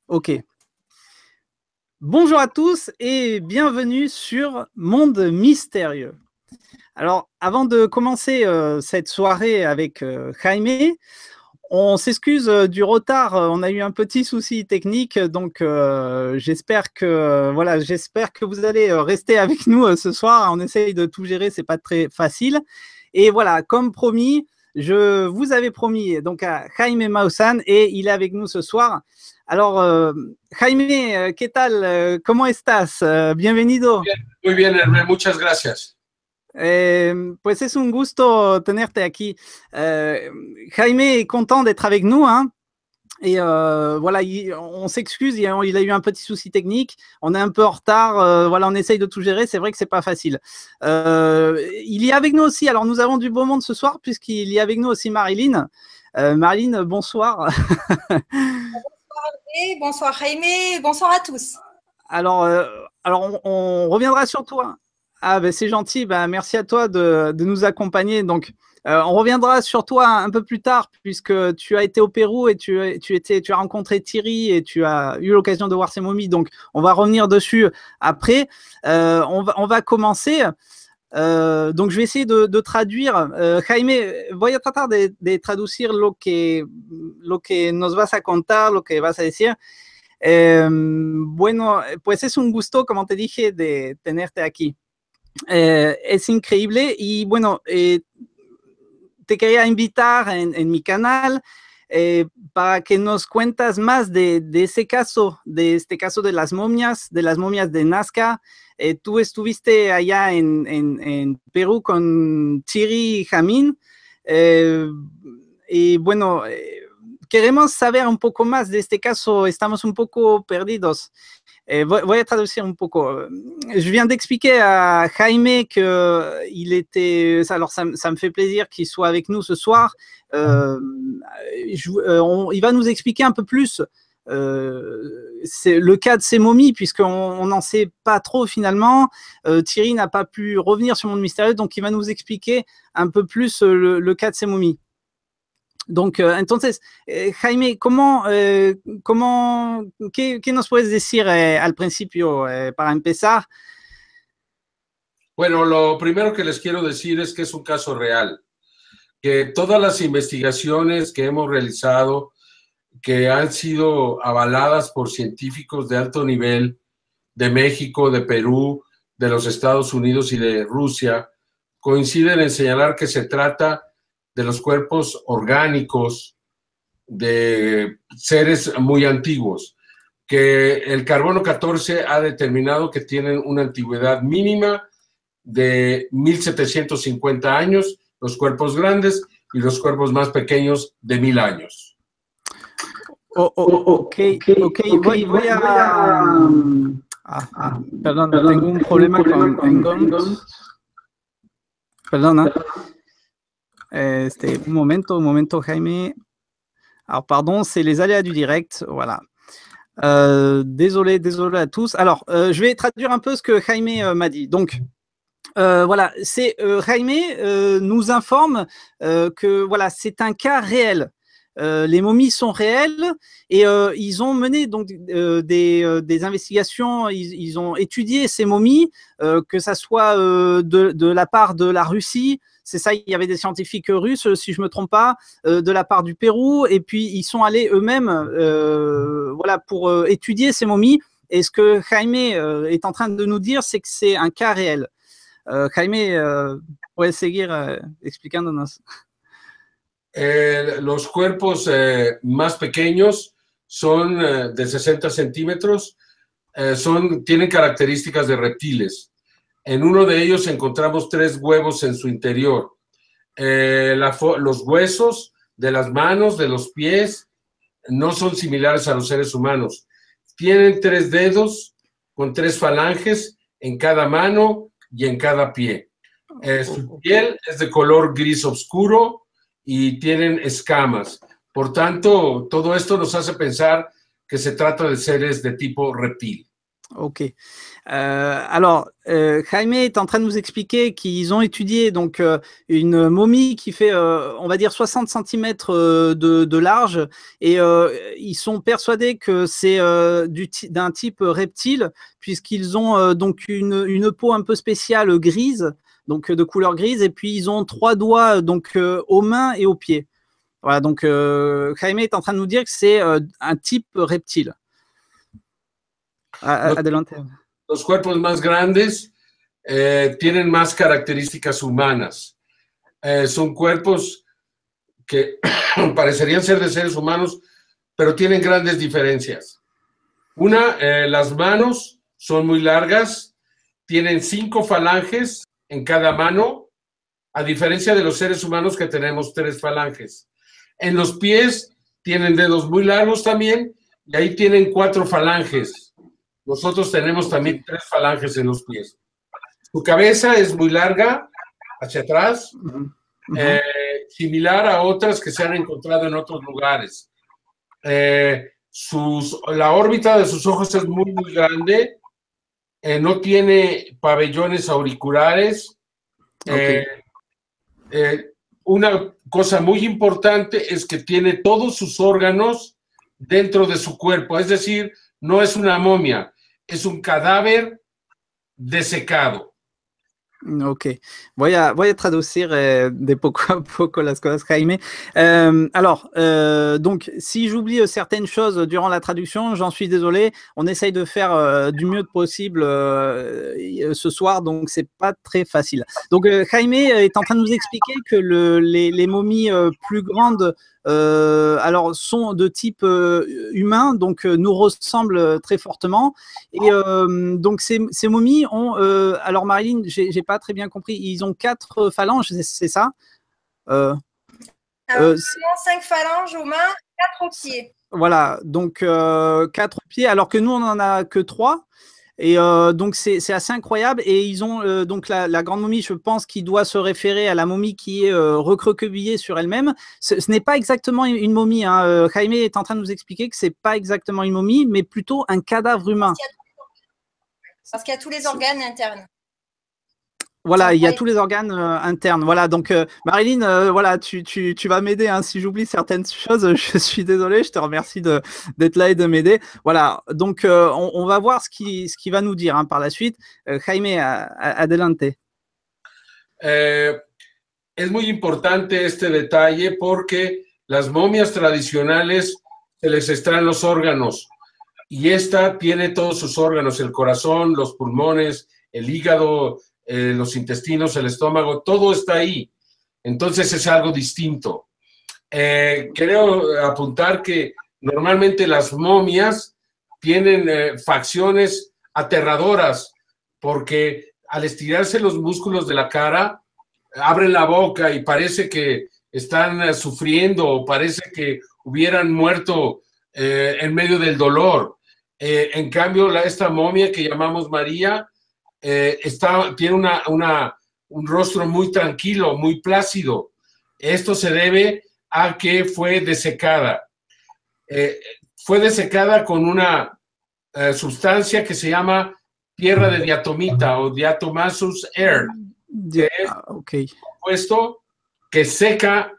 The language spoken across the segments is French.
Ok. Bonjour à tous et bienvenue sur Monde Mystérieux. Alors, avant de commencer cette soirée avec Jaime, on s'excuse du retard. On a eu un petit souci technique, donc j'espère que vous allez rester avec nous ce soir. On essaye de tout gérer, c'est pas très facile. Et voilà, comme promis, je vous avais promis donc à Jaime Maussan et il est avec nous ce soir. Alors, Jaime, ¿qué tal? ¿Cómo estás? Bienvenido. Muy bien, Hervé, muchas gracias. Pues es un gusto tenerte aquí. Jaime est content d'être avec nous, hein. Et voilà, on s'excuse, il a eu un petit souci technique, on est un peu en retard, voilà, on essaye de tout gérer, c'est vrai que c'est pas facile. Il y a avec nous aussi, alors nous avons du beau monde ce soir, puisqu'il y a avec nous aussi Marilyn. Marilyn, bonsoir. Bonsoir Jaime, bonsoir à tous. Alors, on reviendra sur toi. Ah, ben c'est gentil, ben, merci à toi de nous accompagner. Donc, on reviendra sur toi un peu plus tard, puisque tu as été au Pérou et tu as rencontré Thierry et tu as eu l'occasion de voir ses momies. Donc, on va revenir dessus après. On va commencer. Donc, je vais essayer de traduire. Jaime, voy a tratar de traducir lo que nos vas a contar, lo que vas a decir. Bueno, pues es un gusto, como te dije, de tenerte aquí. Es increíble y bueno, te quería invitar en mi canal para que nos cuentas más de este caso de las momias de Nazca. Tú estuviste allá en Perú con Thierry y Jamín y bueno, queremos saber un poco más de este caso, estamos un poco perdidos. Voy a traduire un poco. Je viens d'expliquer à Jaime qu'il était. Alors, ça me fait plaisir qu'il soit avec nous ce soir. Il va nous expliquer un peu plus c'est le cas de ces momies, puisqu'on n'en sait pas trop finalement. Thierry n'a pas pu revenir sur Monde Mystérieux, donc il va nous expliquer un peu plus le cas de ces momies. Donc, entonces, Jaime, ¿qué nos puedes decir al principio para empezar? Bueno, lo primero que les quiero decir es que es un caso real, que todas las investigaciones que hemos realizado, que han sido avaladas por científicos de alto nivel de México, de Perú, de los Estados Unidos y de Rusia, coinciden en señalar que se trata de los cuerpos orgánicos de seres muy antiguos, que el carbono 14 ha determinado que tienen una antigüedad mínima de 1750 años, los cuerpos grandes, y los cuerpos más pequeños de 1000 años. Ok, voy a... perdón, tengo un problema con Gong. Perdón, un momento, Jaime. Alors, pardon, c'est les aléas du direct, voilà. Désolé à tous. Alors, je vais traduire un peu ce que Jaime m'a dit. Donc, voilà, Jaime nous informe que voilà, c'est un cas réel. Les momies sont réelles et ils ont mené donc des investigations, ils ont étudié ces momies, que ça soit de la part de la Russie, c'est ça, il y avait des scientifiques russes, si je me trompe pas, de la part du Pérou, et puis ils sont allés eux-mêmes voilà, pour étudier ces momies. Et ce que Jaime est en train de nous dire, c'est que c'est un cas réel. Jaime, puedes seguir explicándonos. Los cuerpos más pequeños son de 60 centímetros, tienen características de reptiles. En uno de ellos encontramos 3 huevos en su interior. Los huesos de las manos, de los pies, no son similares a los seres humanos. Tienen 3 dedos con 3 falanges en cada mano y en cada pie. Su piel es de color gris oscuro y tienen escamas. Por tanto, todo esto nos hace pensar que se trata de seres de tipo reptil. Ok. Alors, Jaime est en train de nous expliquer qu'ils ont étudié donc une momie qui fait, on va dire, 60 cm de large, et ils sont persuadés que c'est d'un type reptile, puisqu'ils ont donc une peau un peu spéciale grise, donc de couleur grise, et puis ils ont 3 doigts donc aux mains et aux pieds. Voilà, donc Jaime est en train de nous dire que c'est un type reptile. Adelante. Los cuerpos más grandes tienen más características humanas. Son cuerpos que parecerían ser de seres humanos, pero tienen grandes diferencias. Una, las manos son muy largas, tienen 5 falanges en cada mano, a diferencia de los seres humanos que tenemos 3 falanges. En los pies tienen dedos muy largos también, y ahí tienen 4 falanges. Nosotros tenemos también 3 falanges en los pies. Su cabeza es muy larga, hacia atrás, similar a otras que se han encontrado en otros lugares. La órbita de sus ojos es muy, muy grande. No tiene pabellones auriculares. Okay. Una cosa muy importante es que tiene todos sus órganos dentro de su cuerpo. Es decir, no es una momia, es un cadáver desecado. Ok, voy a traducir de poco a poco las cosas, Jaime. Alors, donc, si j'oublie certaines choses durant la traduction, j'en suis désolé. On essaye de faire du mieux possible ce soir, donc c'est pas très facile. Donc, Jaime est en train de nous expliquer que les momies plus grandes alors sont de type humain, donc nous ressemblent très fortement. Et donc ces momies ont, alors Marilyn, j'ai pas très bien compris, ils ont 4 phalanges, c'est ça? 5 phalanges aux mains, 4 aux pieds. Voilà, donc 4 pieds, alors que nous on en a que 3. Et donc c'est assez incroyable, et ils ont donc la grande momie, je pense, qui doit se référer à la momie qui est recroquevillée sur elle-même. Ce n'est pas exactement une momie, hein. Jaime est en train de nous expliquer que c'est pas exactement une momie, mais plutôt un cadavre humain. Parce qu'il y a tous les organes internes. Voilà, il y a tous les organes internes. Voilà, donc Marilyn, voilà, tu vas m'aider, hein, si j'oublie certaines choses. Je suis désolé, je te remercie d'être là et de m'aider. Voilà, donc on va voir ce qu'il va nous dire, hein, par la suite. Jaime, adelante. Es muy importante este detalle porque las momias tradicionales se les extraen los órganos, y esta tiene todos sus órganos: el corazón, los pulmones, el hígado, los intestinos, el estómago, todo está ahí. Entonces es algo distinto. Quiero apuntar que normalmente las momias tienen facciones aterradoras, porque al estirarse los músculos de la cara, abren la boca y parece que están sufriendo, o parece que hubieran muerto en medio del dolor. En cambio, esta momia que llamamos María tiene un rostro muy tranquilo, muy plácido. Esto se debe a que fue desecada. Fue desecada con una sustancia que se llama tierra de diatomita o diatomaceous air, que es un compuesto que seca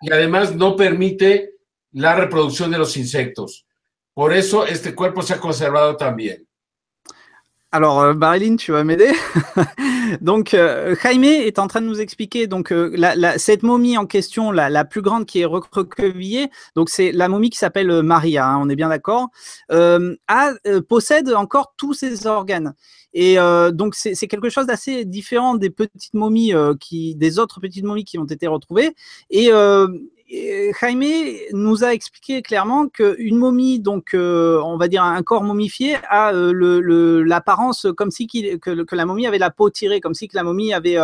y además no permite la reproducción de los insectos. Por eso este cuerpo se ha conservado también. Alors, Marilyn, tu vas m'aider. Donc, Jaime est en train de nous expliquer donc cette momie en question, la plus grande qui est recroquevillée. Donc, c'est la momie qui s'appelle Maria, hein, on est bien d'accord. Possède encore tous ses organes. Et donc, c'est quelque chose d'assez différent des petites momies, des autres petites momies qui ont été retrouvées. Et Jaime nous a expliqué clairement qu'une momie, donc on va dire un corps momifié, a l'apparence comme si que la momie avait la peau tirée, comme si que la momie avait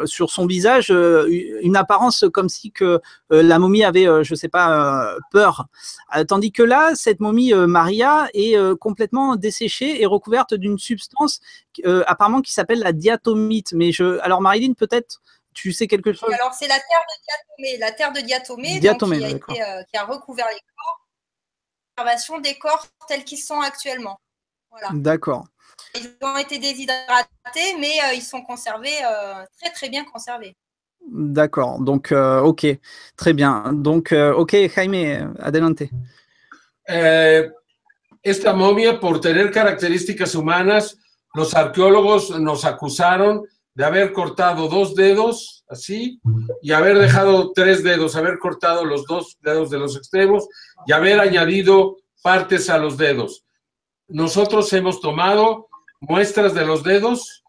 sur son visage une apparence comme si que la momie avait, je sais pas, peur. Tandis que là, cette momie Maria est complètement desséchée et recouverte d'une substance apparemment qui s'appelle la diatomite. Mais alors Marilyn, peut-être tu sais quelque chose? Alors, c'est la terre de diatomée. La terre de diatomée, donc, qui a recouvert les corps. conservation des corps tels qu'ils sont actuellement. Voilà. D'accord. Ils ont été déshydratés, mais ils sont conservés, très très bien conservés. D'accord. Donc, ok. Très bien. Donc, ok, Jaime, adelante. Esta momia, por tener características humanas, los arqueólogos nos acusaron de haber cortado 2 dedos, así, y haber dejado 3 dedos, haber cortado los 2 dedos de los extremos y haber añadido partes a los dedos. Nosotros hemos tomado muestras de los dedos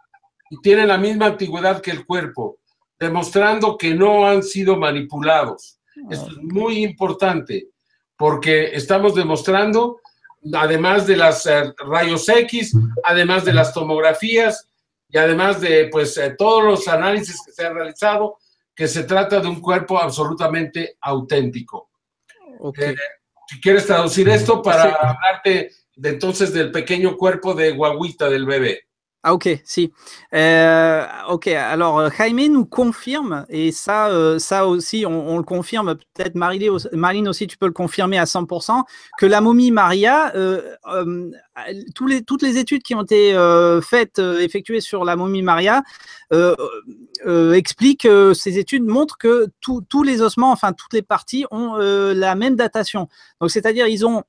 y tienen la misma antigüedad que el cuerpo, demostrando que no han sido manipulados. Esto es muy importante, porque estamos demostrando, además de las rayos X, además de las tomografías y además de pues, todos los análisis que se han realizado, que se trata de un cuerpo absolutamente auténtico. Okay. Si quieres traducir esto para hablarte de, entonces del pequeño cuerpo de guaguita del bebé. Ah ok, si. Ok, alors Jaime nous confirme, et ça, ça aussi, on le confirme, peut-être Marilyn aussi, tu peux le confirmer à 100%, que la momie Maria, toutes les études qui ont été faites, effectuées sur la momie Maria, expliquent, ces études montrent que tous les ossements, enfin toutes les parties ont la même datation. Donc c'est-à-dire ils ont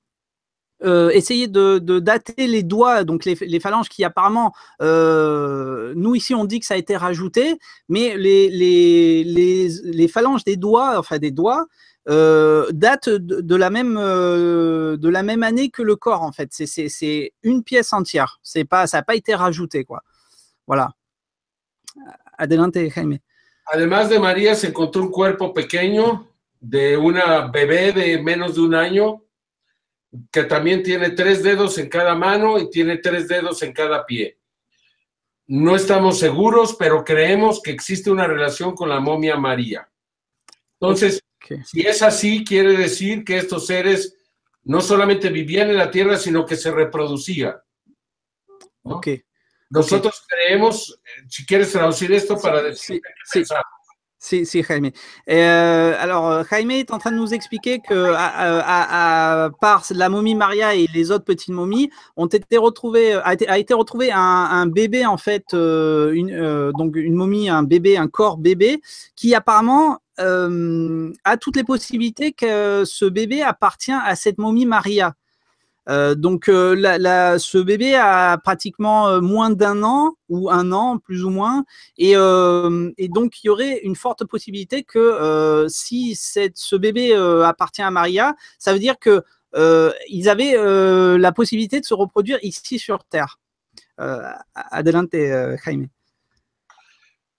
essayer de dater les doigts, donc les phalanges qui apparemment, nous ici on dit que ça a été rajouté, mais les phalanges des doigts, enfin des doigts, datent de la même année que le corps en fait. C'est une pièce entière. Ça n'a pas été rajouté quoi. Voilà. Adelante, Jaime. Además de María, se encontró un cuerpo pequeño de una bebé de menos de 1 año, que también tiene 3 dedos en cada mano y tiene 3 dedos en cada pie. No estamos seguros, pero creemos que existe una relación con la momia María. Entonces, si es así, quiere decir que estos seres no solamente vivían en la Tierra, sino que se reproducían, ¿no? Nosotros creemos, si quieres traducir esto para decir qué pensamos. Si, Jaime. Alors, Jaime est en train de nous expliquer que, à part la momie Maria et les autres petites momies, a été retrouvé un bébé, en fait, donc une momie, un bébé, un corps bébé, qui apparemment a toutes les possibilités que ce bébé appartient à cette momie Maria. Donc ce bébé a pratiquement moins d'1 an ou 1 an plus ou moins, et donc il y aurait une forte possibilité que si ce bébé appartient à Maria, ça veut dire que ils avaient la possibilité de se reproduire ici sur Terre. Adelante, Jaime.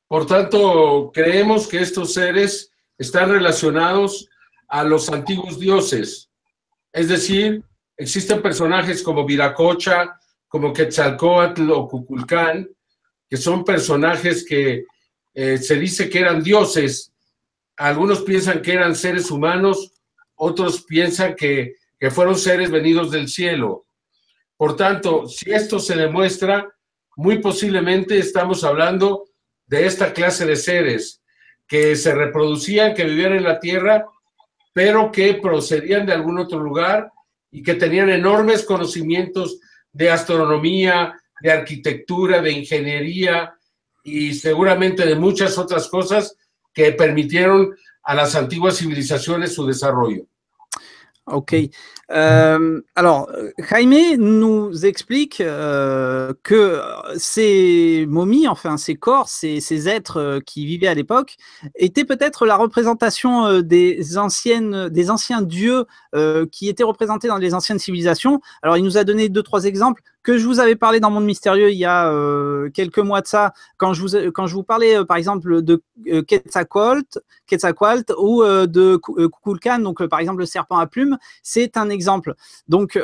Por tanto, creemos que estos seres están relacionados a los antiguos dioses, es decir, existen personajes como Viracocha, como Quetzalcóatl o Cuculcán, que son personajes que se dice que eran dioses. Algunos piensan que eran seres humanos, otros piensan que fueron seres venidos del cielo. Por tanto, si esto se demuestra, muy posiblemente estamos hablando de esta clase de seres que se reproducían, que vivían en la Tierra, pero que procedían de algún otro lugar y que tenían enormes conocimientos de astronomía, de arquitectura, de ingeniería y seguramente de muchas otras cosas que permitieron a las antiguas civilizaciones su desarrollo. Ok. Alors, Jaime nous explique que ces momies, enfin ces corps, ces êtres qui vivaient à l'époque, étaient peut-être la représentation des anciens dieux qui étaient représentés dans les anciennes civilisations. Alors, il nous a donné 2-3 exemples que je vous avais parlé dans Monde Mystérieux il y a quelques mois de ça, quand je vous parlais par exemple de Quetzalcoatl ou de Kukulkan, donc par exemple le serpent à plumes, c'est un exemple. Donc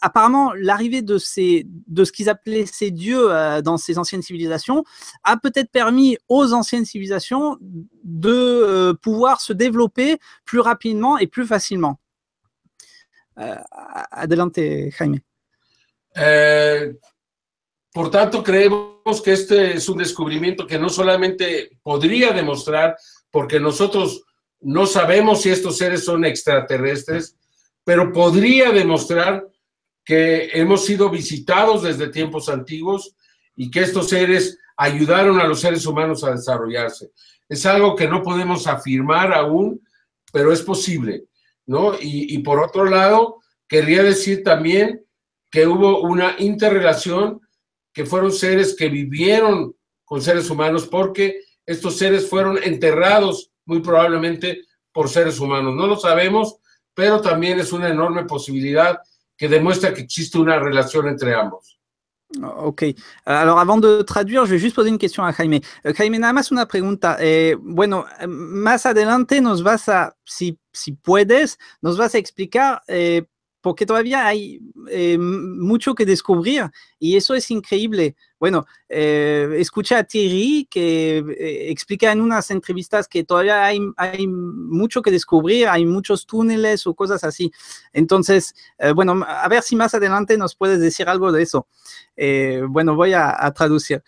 apparemment l'arrivée de ce qu'ils appelaient ces dieux dans ces anciennes civilisations a peut-être permis aux anciennes civilisations de pouvoir se développer plus rapidement et plus facilement. Adelante, Jaime. Por tanto, creemos que este es un descubrimiento que no solamente podría demostrar, porque nosotros no sabemos si estos seres son extraterrestres, pero podría demostrar que hemos sido visitados desde tiempos antiguos y que estos seres ayudaron a los seres humanos a desarrollarse. Es algo que no podemos afirmar aún, pero es posible, ¿no? Y por otro lado, querría decir también que hubo una interrelación, que fueron seres que vivieron con seres humanos, porque estos seres fueron enterrados muy probablemente por seres humanos. No lo sabemos, pero también es una enorme posibilidad que demuestra que existe una relación entre ambos. Ok. Alors, avant de traduire, je vais juste poser une question a Jaime. Jaime, nada más una pregunta. Bueno, más adelante nos vas a, si puedes, nos vas a explicar, porque todavía hay mucho que descubrir y eso es increíble. Bueno, escuché a Thierry que explica en unas entrevistas que todavía hay mucho que descubrir, hay muchos túneles o cosas así. Entonces, bueno, a ver si más adelante nos puedes decir algo de eso. Bueno, voy a traducir.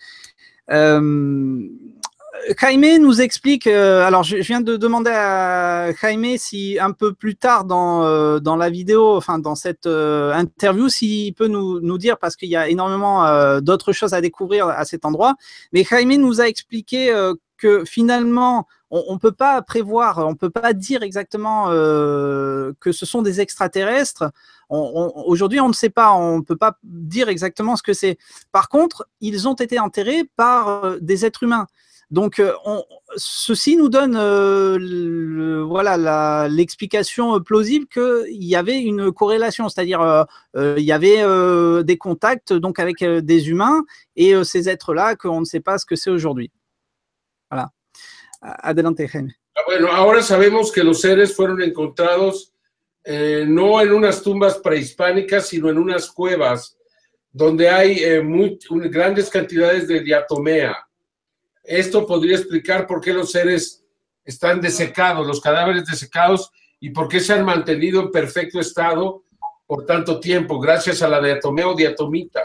Jaime nous explique, alors je viens de demander à Jaime si un peu plus tard dans la vidéo, enfin dans cette interview, s'il peut nous dire, parce qu'il y a énormément d'autres choses à découvrir à cet endroit, mais Jaime nous a expliqué que finalement, on peut pas prévoir, on peut pas dire exactement que ce sont des extraterrestres. Aujourd'hui, on ne sait pas, on ne peut pas dire exactement ce que c'est. Par contre, ils ont été enterrés par des êtres humains. Donc, ceci nous donne voilà, l'explication plausible qu'il y avait une corrélation, c'est-à-dire il y avait des contacts donc, avec des humains et ces êtres-là qu'on ne sait pas ce que c'est aujourd'hui. Voilà. Adelante, Jaime. Bueno, ahora sabemos que los seres fueron encontrados no en unas tumbas prehispánicas, sino en unas cuevas donde hay grandes cantidades de diatomea. Esto podría explicar por qué los seres están desecados, los cadáveres desecados, y por qué se han mantenido en perfecto estado por tanto tiempo, gracias a la diatomea o diatomita.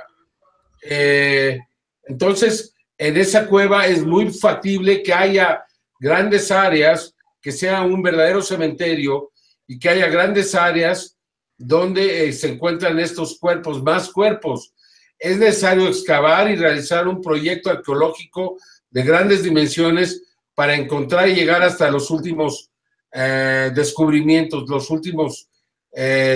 Entonces, en esa cueva es muy factible que haya grandes áreas, que sea un verdadero cementerio, y que haya grandes áreas donde se encuentran estos cuerpos, más cuerpos. Es necesario excavar y realizar un proyecto arqueológico de grandes dimensiones para encontrar y llegar hasta los últimos descubrimientos, los últimos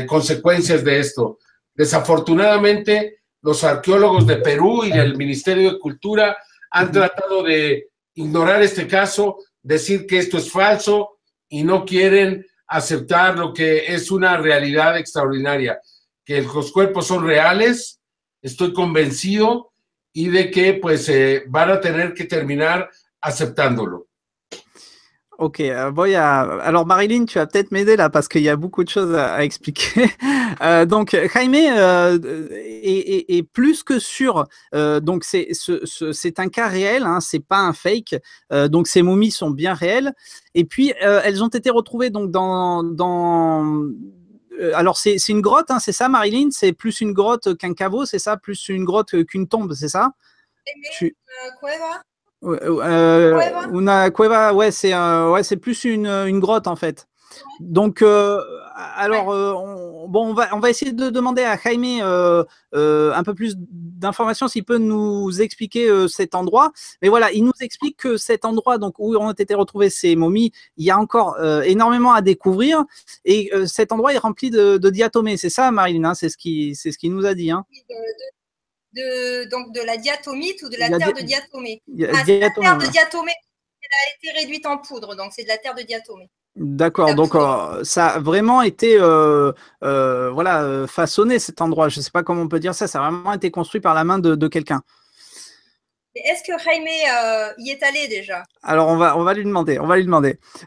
consecuencias de esto. Desafortunadamente, los arqueólogos de Perú y del Ministerio de Cultura han tratado de ignorar este caso, decir que esto es falso y no quieren aceptar lo que es una realidad extraordinaria, que los cuerpos son reales, estoy convencido, y de que pues van a tener que terminar aceptándolo. Ok, alors Marilyn, tu vas peut-être m'aider là parce qu'il y a beaucoup de choses à expliquer. Donc Jaime est plus que sûr. Donc c'est un cas réel, hein, c'est pas un fake. Donc ces momies sont bien réelles. Et puis elles ont été retrouvées donc alors c'est une grotte, hein, c'est ça, Marilyn? C'est plus une grotte qu'un caveau, c'est ça? Plus une grotte qu'une tombe, c'est ça? Cueva. Una cueva, ouais, c'est plus une grotte en fait. Donc, alors, on va essayer de demander à Jaime un peu plus d'informations, s'il peut nous expliquer cet endroit. Mais voilà, il nous explique que cet endroit donc, où ont été retrouvées ces momies, il y a encore énormément à découvrir. Et cet endroit est rempli de diatomées. C'est ça, Marilyn, hein, c'est ce qu'il nous a dit. Hein. Donc de la diatomite ou de la terre de diatomée. C'est la terre de diatomée, elle a été réduite en poudre, donc c'est de la terre de diatomée. D'accord, donc ça a vraiment été voilà, façonné cet endroit. Je ne sais pas comment on peut dire ça, ça a vraiment été construit par la main de quelqu'un. Est-ce que Jaime y est allé déjà? Alors on va lui demander,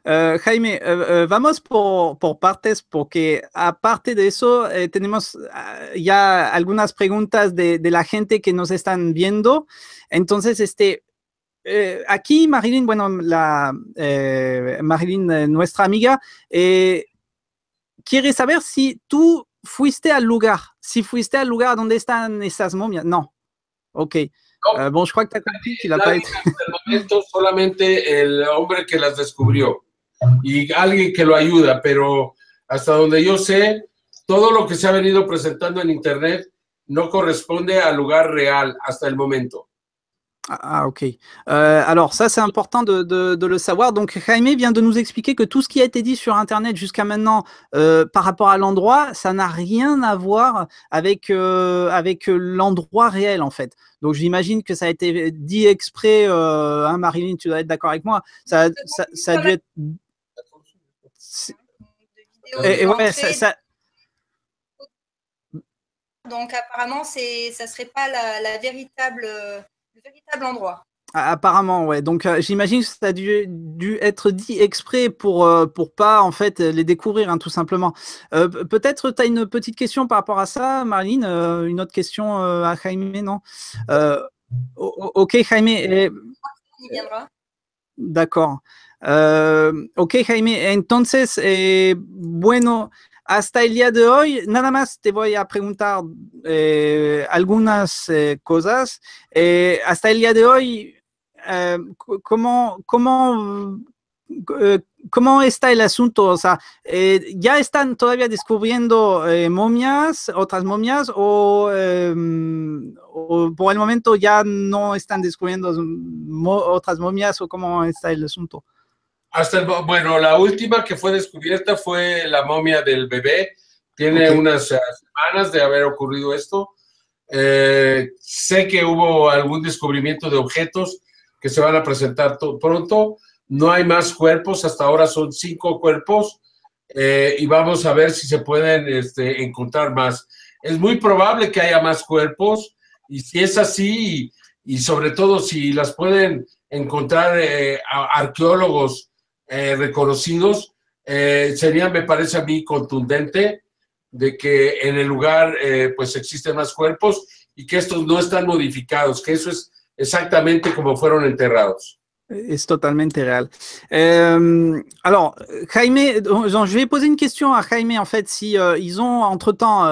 Jaime, vamos por partes porque aparte de eso tenemos ya algunas preguntas de la gente que nos están viendo. Entonces, aquí Marilyn, bueno, Marilyn, nuestra amiga, quiere saber si tú fuiste al lugar donde están esas momias. No, ok. No, bon, je crois que tu as compris qu'il n'a pas été. Hasta el momento solamente el hombre que las descubrió y alguien que lo ayuda, pero hasta donde yo sé, todo lo que se ha venido presentando en Internet no corresponde al lugar real hasta el momento. Ah, ok. Alors ça, c'est important de le savoir. Donc, Jaime vient de nous expliquer que tout ce qui a été dit sur Internet jusqu'à maintenant par rapport à l'endroit, ça n'a rien à voir avec, avec l'endroit réel, en fait. Donc, j'imagine que ça a été dit exprès, hein, Marilyn, tu dois être d'accord avec moi. Ça a dû être... Et ouais, Donc, apparemment, ça serait pas le véritable endroit. Apparemment, ouais. Donc, j'imagine que ça a dû être dit exprès pour pas, en fait, les découvrir, hein, tout simplement. Peut-être tu as une petite question par rapport à ça, Marlene, une autre question à Jaime, non? Ok, Jaime. Il viendra. D'accord. Ok, Jaime. Entonces, bueno, hasta el día de hoy, nada más te voy a preguntar algunas cosas. Hasta el día de hoy, ¿cómo está el asunto? O sea, ¿ya están todavía descubriendo momias, otras momias, o por el momento ya no están descubriendo otras momias, o cómo está el asunto? Bueno, la última que fue descubierta fue la momia del bebé. Tiene unas semanas de haber ocurrido esto. Sé que hubo algún descubrimiento de objetos que se van a presentar pronto. No hay más cuerpos, hasta ahora son 5 cuerpos y vamos a ver si se pueden encontrar más. Es muy probable que haya más cuerpos y si es así y sobre todo si las pueden encontrar arqueólogos reconocidos, sería, me parece a mí, contundente de que en el lugar pues existen más cuerpos y que estos no están modificados, que eso es exactamente como fueron enterrados. C'est totalement réel. Alors, Jaime, donc, je vais poser une question à Jaime, en fait, si ils ont entre-temps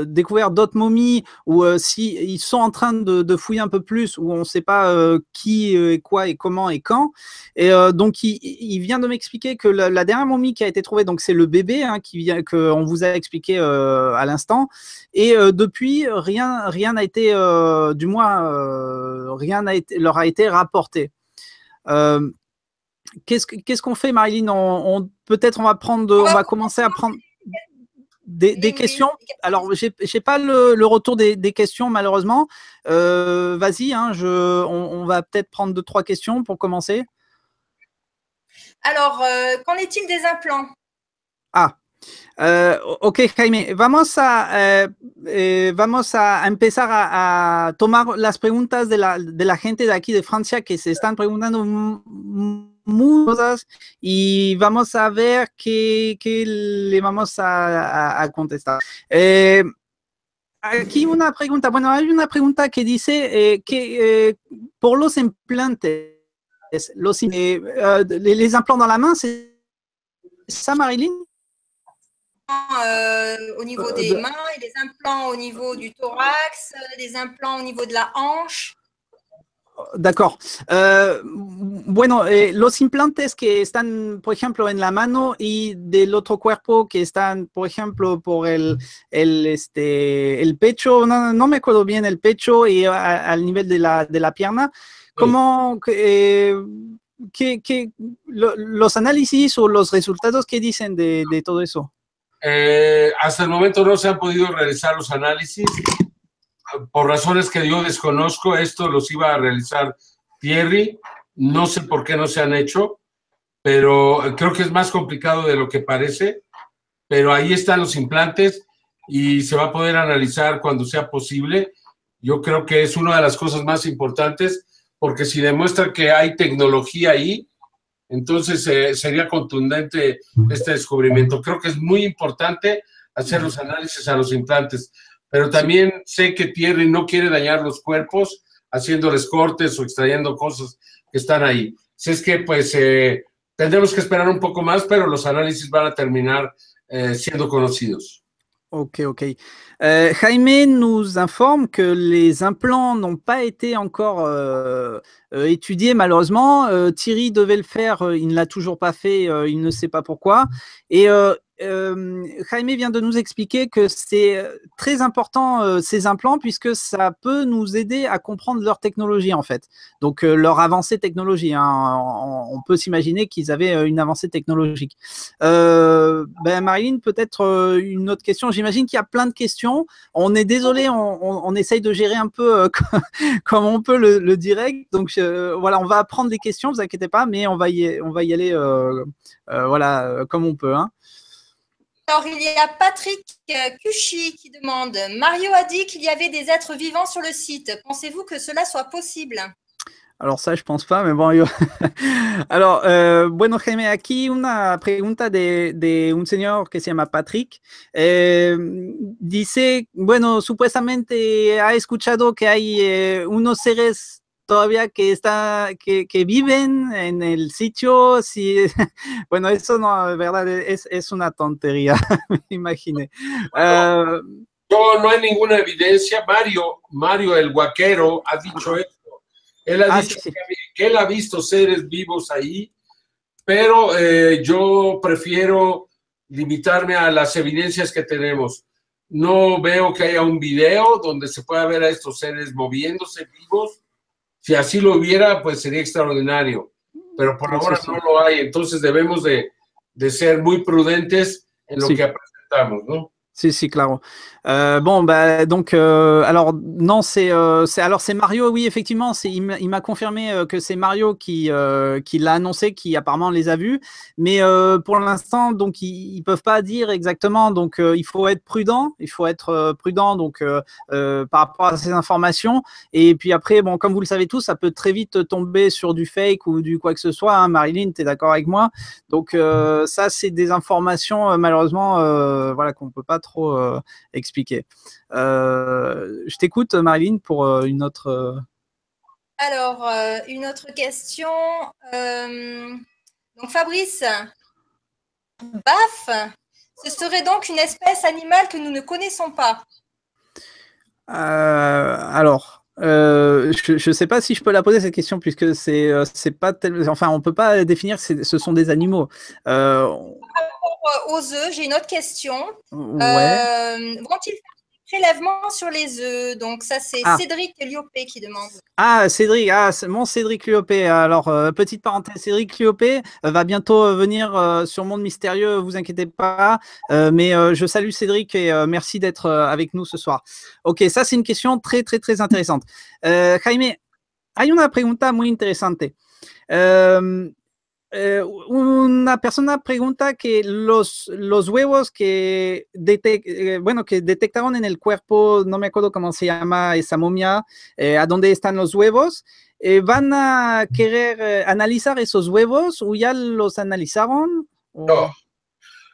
découvert d'autres momies ou si ils sont en train de fouiller un peu plus, ou on ne sait pas qui, quoi et comment et quand. Et donc, il vient de m'expliquer que la dernière momie qui a été trouvée, donc c'est le bébé, hein, qu'on vous a expliqué à l'instant. Et depuis, rien n'a été, du moins, leur a été rapporté. Qu'est-ce qu'on fait, Marilyn? Peut-être on va commencer à prendre des questions. Alors, j'ai pas le retour des questions, malheureusement. Vas-y, hein, on va peut-être prendre 2-3 questions pour commencer. Alors, qu'en est-il des implants? Ah, ok, Jaime, vamos a empezar a tomar las preguntas de la gente de aquí de Francia que se están preguntando muchas cosas y vamos a ver qué le vamos a contestar. Aquí una pregunta, bueno, hay una pregunta que dice que por los implantes, les implants dans la main, c'est ça, Marilyn? Au niveau des mains et des implants au niveau du thorax, des implants au niveau de la hanche. D'accord. Bueno, los implantes que están, por ejemplo, en la mano y del otro cuerpo que están, por ejemplo, por el pecho, no me acuerdo bien, el pecho y al nivel de la pierna, ¿cómo los análisis o los resultados que dicen de todo eso? Hasta el momento no se han podido realizar los análisis por razones que yo desconozco. Esto los iba a realizar Thierry, no sé por qué no se han hecho, pero creo que es más complicado de lo que parece, pero ahí están los implantes y se va a poder analizar cuando sea posible. Yo creo que es una de las cosas más importantes, porque si demuestra que hay tecnología ahí, entonces sería contundente este descubrimiento. Creo que es muy importante hacer los análisis a los implantes, pero también sé que Thierry no quiere dañar los cuerpos haciéndoles cortes o extrayendo cosas que están ahí. Si es que pues tendremos que esperar un poco más, pero los análisis van a terminar siendo conocidos. Ok. Jaime nous informe que les implants n'ont pas été encore étudiés, malheureusement. Thierry devait le faire, il ne l'a toujours pas fait, il ne sait pas pourquoi. Et Jaime vient de nous expliquer que c'est très important ces implants puisque ça peut nous aider à comprendre leur technologie en fait. Donc leur avancée technologique. Hein. On peut s'imaginer qu'ils avaient une avancée technologique. Marilyn, peut-être une autre question. J'imagine qu'il y a plein de questions. On est désolé, on essaye de gérer un peu comme on peut le direct. Donc voilà, on va prendre des questions, vous inquiétez pas, mais on va y aller voilà comme on peut. Hein. Alors, il y a Patrick Cuchy qui demande « Mario a dit qu'il y avait des êtres vivants sur le site. Pensez-vous que cela soit possible ?» Alors ça, je pense pas, mais bon. Alors, bueno, Jaime, aquí una pregunta de un señor que se llama Patrick. Dice, bueno, supuestamente ha escuchado que hay unos seres todavía que viven en el sitio, si, bueno, eso no, verdad, es una tontería, me imaginé. No hay ninguna evidencia. Mario el Guaquero ha dicho esto. Él ha dicho sí. que él ha visto seres vivos ahí, pero yo prefiero limitarme a las evidencias que tenemos. No veo que haya un video donde se pueda ver a estos seres moviéndose vivos. Si así lo hubiera, pues sería extraordinario, pero por ahora no lo hay. Entonces debemos de ser muy prudentes en lo que presentamos, ¿no? Si, claro. Bon, bah, donc, alors, non, c'est Mario, oui, effectivement, il m'a confirmé que c'est Mario qui l'a annoncé, qui apparemment les a vus, mais pour l'instant, donc, ils peuvent pas dire exactement, donc, il faut être prudent, donc, par rapport à ces informations, et puis après, bon, comme vous le savez tous, ça peut très vite tomber sur du fake ou du quoi que ce soit, hein, Marilyn, tu es d'accord avec moi? Donc, ça, c'est des informations, malheureusement, voilà, qu'on peut pas trop expliquer. Je t'écoute, Marilyn, pour une autre. Alors, une autre question. Donc, Fabrice, BAF, ce serait donc une espèce animale que nous ne connaissons pas. Alors, je ne sais pas si je peux la poser cette question puisque c'est pas enfin, on peut pas définir que ce sont des animaux. Aux œufs, j'ai une autre question. Ouais. Vont-ils faire des prélèvements sur les œufs? Donc ça, c'est Cédric Liopé qui demande. Ah, Cédric, mon Cédric Liopé. Alors, petite parenthèse, Cédric Liopé va bientôt venir sur Monde Mystérieux, vous inquiétez pas. Mais je salue Cédric et merci d'être avec nous ce soir. Ok, ça c'est une question très, très, très intéressante. Jaime, hay una pregunta muy interesante. Una persona pregunta que los huevos que detectaron en el cuerpo, no me acuerdo cómo se llama esa momia, a dónde están los huevos, ¿van a querer analizar esos huevos o ya los analizaron? No,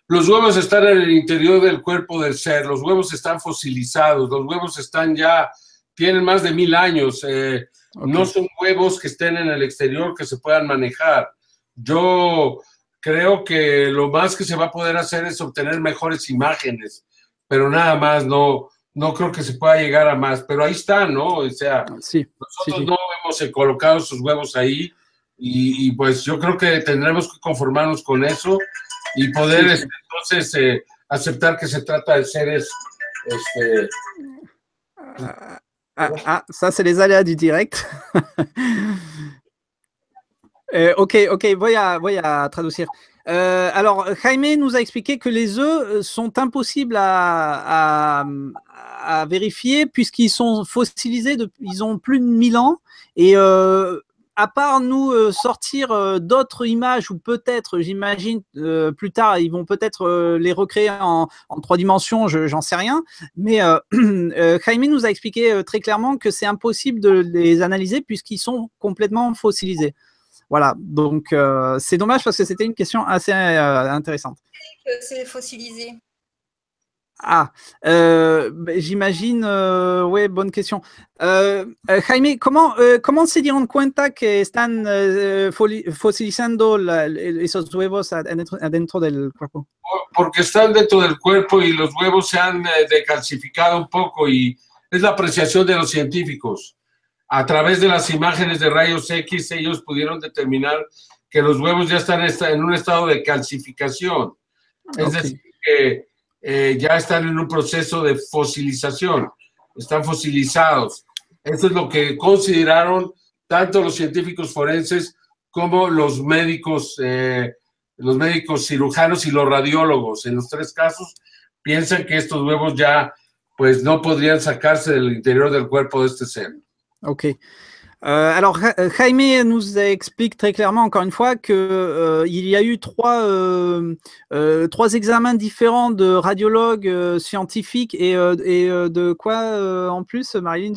los huevos están en el interior del cuerpo del ser, los huevos están fosilizados, los huevos tienen más de 1000 años, no son huevos que estén en el exterior que se puedan manejar. Yo creo que lo más que se va a poder hacer es obtener mejores imágenes, pero nada más, no creo que se pueda llegar a más, pero ahí están, ¿no? O sea, nosotros no hemos colocado sus huevos ahí y pues yo creo que tendremos que conformarnos con eso y poder entonces aceptar que se trata de seres... ça c'est les aléas du direct. Ok, voy a traducir. Alors, Jaime nous a expliqué que les œufs sont impossibles à vérifier puisqu'ils sont fossilisés, ils ont plus de 1000 ans. Et à part nous sortir d'autres images ou peut-être, j'imagine, plus tard, ils vont peut-être les recréer en 3 dimensions, j'en sais rien. Mais Jaime nous a expliqué très clairement que c'est impossible de les analyser puisqu'ils sont complètement fossilisés. Voilà, donc c'est dommage parce que c'était une question assez intéressante. C'est fossilisé. Ah, j'imagine, ouais, bonne question. Jaime, ¿cómo se dieron cuenta que están fosilizando esos huevos adentro del cuerpo? Porque están dentro del cuerpo y los huevos se han decalcificado un poco y es la apreciación de los científicos. A través de las imágenes de rayos X, ellos pudieron determinar que los huevos ya están en un estado de calcificación. Es decir, que ya están en un proceso de fosilización, están fosilizados. Eso es lo que consideraron tanto los científicos forenses como los médicos cirujanos y los radiólogos. En los tres casos piensan que estos huevos ya pues no podrían sacarse del interior del cuerpo de este ser. Ok. Alors, Jaime nous explique très clairement, encore une fois, que il y a eu trois examens différents de radiologues scientifiques et de quoi en plus, Marilyn,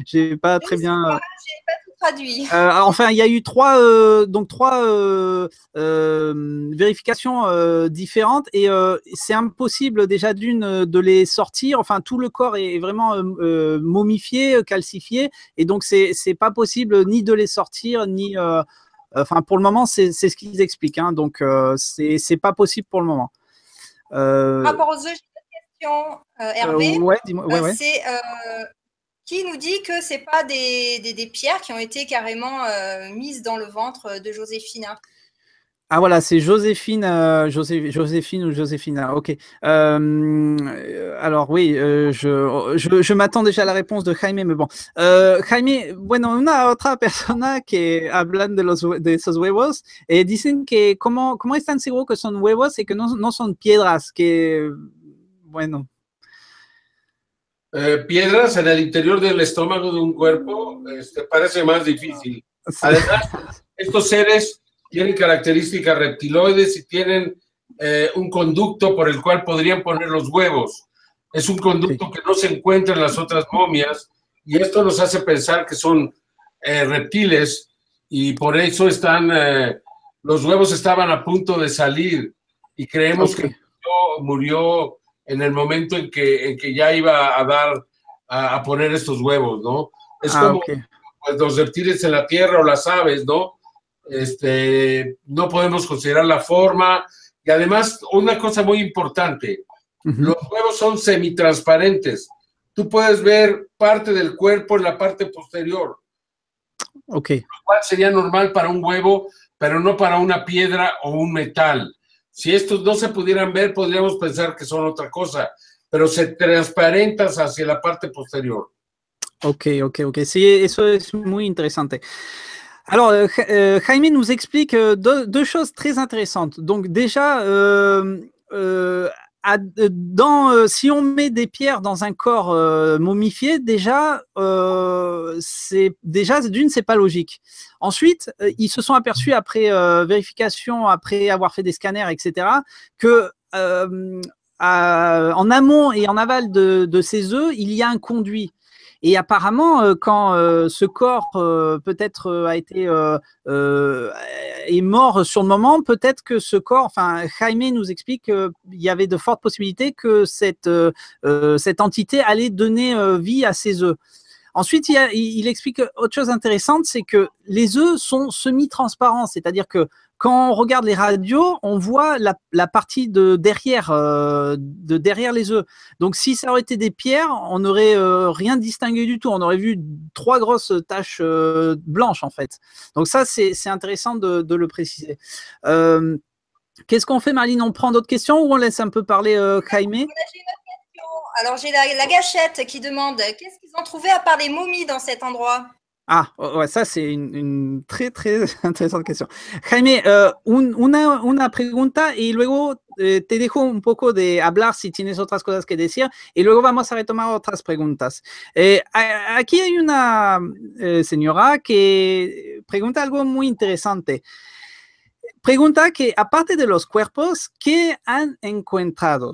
j'ai pas très bien. J'ai pas tout traduit. Enfin, il y a eu trois vérifications différentes et c'est impossible déjà de les sortir. Enfin, tout le corps est vraiment momifié, calcifié, et donc c'est pas possible ni de les sortir ni. Enfin, pour le moment, c'est ce qu'ils expliquent. Hein, donc c'est pas possible pour le moment. Par rapport aux œufs, j'ai une question, Hervé. Ouais, dis-moi. Ouais. C'est qui nous dit que c'est pas des pierres qui ont été carrément mises dans le ventre de Joséphina. Ah voilà, c'est Joséphine ou Joséphina. Ok. Alors oui, je m'attends déjà à la réponse de Jaime, mais bon. Jaime, bueno, una otra persona que hablan de esos huevos dicen que cómo están seguros que son huevos y que no son piedras, que bueno. Piedras en el interior del estómago de un cuerpo parece más difícil. Sí. Además, estos seres tienen características reptiloides y tienen un conducto por el cual podrían poner los huevos. Es un conducto que no se encuentra en las otras momias y esto nos hace pensar que son reptiles y por eso los huevos estaban a punto de salir y creemos que murió en el momento en que ya iba a poner estos huevos, ¿no? Es como pues, los reptiles en la tierra o las aves, ¿no? No podemos considerar la forma y además una cosa muy importante, los huevos son semitransparentes. Tú puedes ver parte del cuerpo en la parte posterior. Lo cual sería normal para un huevo, pero no para una piedra o un metal. Si estos no se pudieran ver, podríamos pensar que son otra cosa, pero se transparentan hacia la parte posterior. Ok. Sí, eso es muy interesante. Alors, Jaime nous explique deux choses très intéressantes. Donc déjà, si on met des pierres dans un corps momifié, déjà d'une, c'est pas logique. Ensuite, ils se sont aperçus après vérification, après avoir fait des scanners, etc., que en amont et en aval de ces œufs, il y a un conduit. Et apparemment, quand ce corps peut-être est mort sur le moment, peut-être que ce corps, enfin, Jaime nous explique qu'il y avait de fortes possibilités que cette entité allait donner vie à ces œufs. Ensuite, il explique autre chose intéressante, c'est que les œufs sont semi-transparents, c'est-à-dire que quand on regarde les radios, on voit la partie de derrière les œufs. Donc, si ça aurait été des pierres, on n'aurait rien distingué du tout. On aurait vu 3 grosses taches blanches, en fait. Donc, ça, c'est intéressant de le préciser. Qu'est-ce qu'on fait, Marlene? On prend d'autres questions ou on laisse un peu parler Jaime? Alors, j'ai la gâchette qui demande qu'est-ce qu'ils ont trouvé à part les momies dans cet endroit? Ah, ouais, ça c'est une très très interesante question. Jaime, una pregunta y luego te dejo un poco de hablar si tienes otras cosas que decir y luego vamos a retomar otras preguntas. Aquí hay una señora que pregunta algo muy interesante. Pregunta que aparte de los cuerpos, ¿qué han encontrado?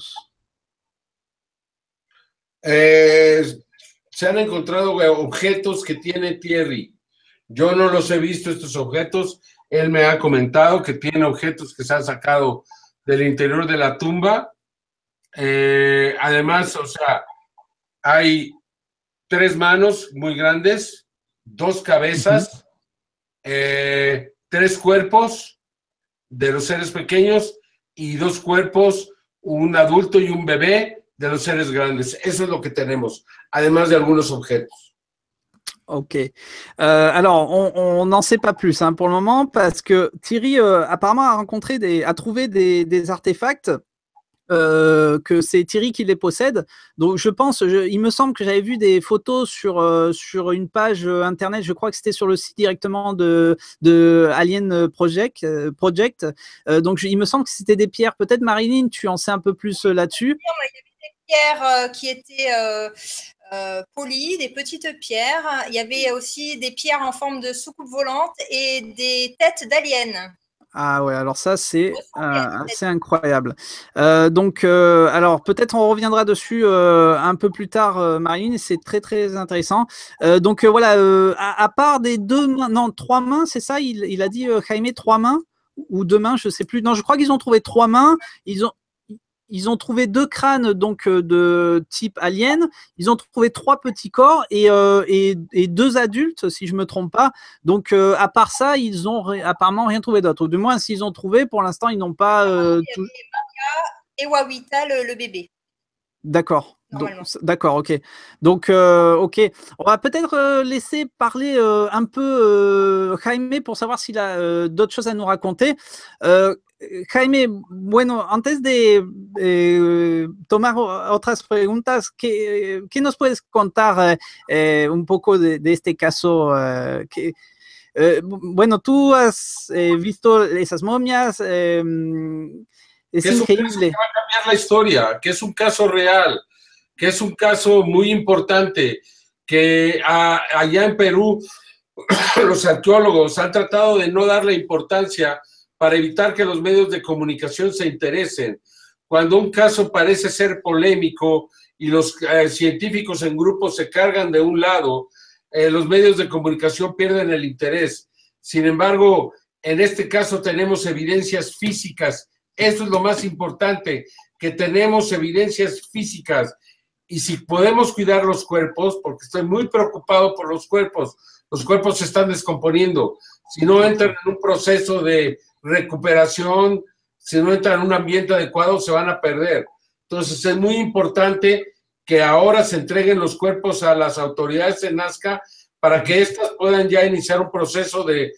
Se han encontrado objetos que tiene Thierry. Yo no los he visto, estos objetos. Él me ha comentado que tiene objetos que se han sacado del interior de la tumba. Además, o sea, hay 3 manos muy grandes, 2 cabezas, 3 cuerpos de los seres pequeños y 2 cuerpos, un adulto y un bebé de los seres grandes. Eso es lo que tenemos, además de algunos objetos. Ok. Alors, on n'en sait pas plus hein, pour le moment parce que Thierry apparemment a trouvé des artefacts que c'est Thierry qui les possède. Donc je pense, il me semble que j'avais vu des photos sur une page internet, je crois que c'était sur le site directement de Alien Project. Donc il me semble que c'était des pierres. Peut-être Marilyn, tu en sais un peu plus là-dessus. Il y avait des pierres qui étaient polies, des petites pierres. Il y avait aussi des pierres en forme de soucoupe volante et des têtes d'aliens. Ah ouais, alors ça c'est assez incroyable. Alors peut-être on reviendra dessus un peu plus tard, Marine, c'est très très intéressant. Voilà, à part des trois mains, c'est ça, il a dit Jaime, 3 mains ou 2 mains, je sais plus. Non, je crois qu'ils ont trouvé 3 mains. Ils ont trouvé 2 crânes donc de type alien. Ils ont trouvé 3 petits corps et 2 adultes, si je me trompe pas. Donc à part ça, ils ont apparemment rien trouvé d'autre. Ou du moins, s'ils ont trouvé, pour l'instant, ils n'ont pas. Et Wawita, le bébé. D'accord. D'accord, ok. Donc, ok. On va peut-être laisser parler un peu Jaime pour savoir s'il a d'autres choses à nous raconter. Jaime, bueno, antes de tomar otras preguntas, ¿qué nos puedes contar un poco de este caso? Bueno, tú has visto esas momias, es increíble. Que va a cambiar la historia, que es un caso real, que es un caso muy importante, que allá en Perú los arqueólogos han tratado de no darle importancia para evitar que los medios de comunicación se interesen. Cuando un caso parece ser polémico y los científicos en grupo se cargan de un lado, los medios de comunicación pierden el interés. Sin embargo, en este caso tenemos evidencias físicas. Eso es lo más importante, que tenemos evidencias físicas. Y si podemos cuidar los cuerpos, porque estoy muy preocupado por los cuerpos se están descomponiendo. Si no entran en un proceso de recuperación, si no entran en un ambiente adecuado, se van a perder. Entonces es muy importante que ahora se entreguen los cuerpos a las autoridades de Nazca para que éstas puedan ya iniciar un proceso de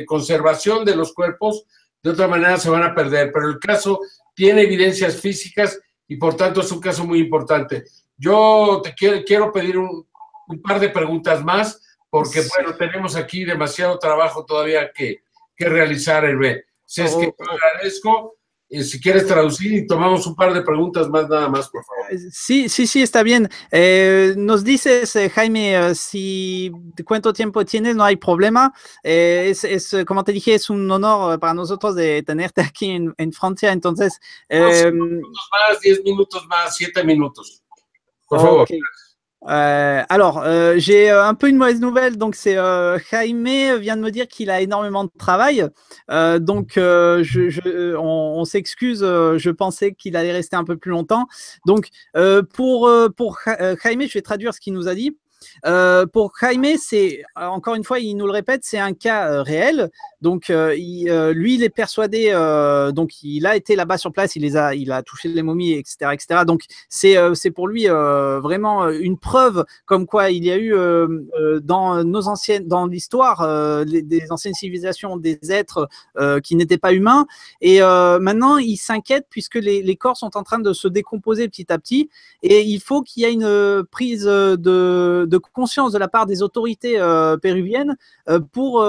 conservación de los cuerpos. De otra manera se van a perder, pero el caso tiene evidencias físicas y por tanto es un caso muy importante. Yo te quiero pedir un par de preguntas más, porque bueno, tenemos aquí demasiado trabajo todavía que realizar, Hervé. Si es que te agradezco, si quieres traducir y tomamos un par de preguntas más nada más, por favor. Sí, está bien. Nos dices, Jaime, si cuánto tiempo tienes, no hay problema. Como te dije, es un honor para nosotros de tenerte aquí en Francia. Entonces, 5 minutos más, 10 minutos más, 7 minutos. Por favor. Okay. Alors, j'ai un peu une mauvaise nouvelle, donc c'est Jaime vient de me dire qu'il a énormément de travail, on s'excuse, je pensais qu'il allait rester un peu plus longtemps. Donc, pour Jaime, je vais traduire ce qu'il nous a dit. Pour Jaime, c'est encore une fois, il nous le répète, c'est un cas réel. Donc, lui, il est persuadé. Donc, il a été là-bas sur place, il a touché les momies, etc., etc. Donc, c'est pour lui vraiment une preuve comme quoi il y a eu dans l'histoire des anciennes civilisations des êtres qui n'étaient pas humains. Et maintenant, il s'inquiète puisque les corps sont en train de se décomposer petit à petit. Et il faut qu'il y ait une prise de conscience de la part des autorités péruviennes pour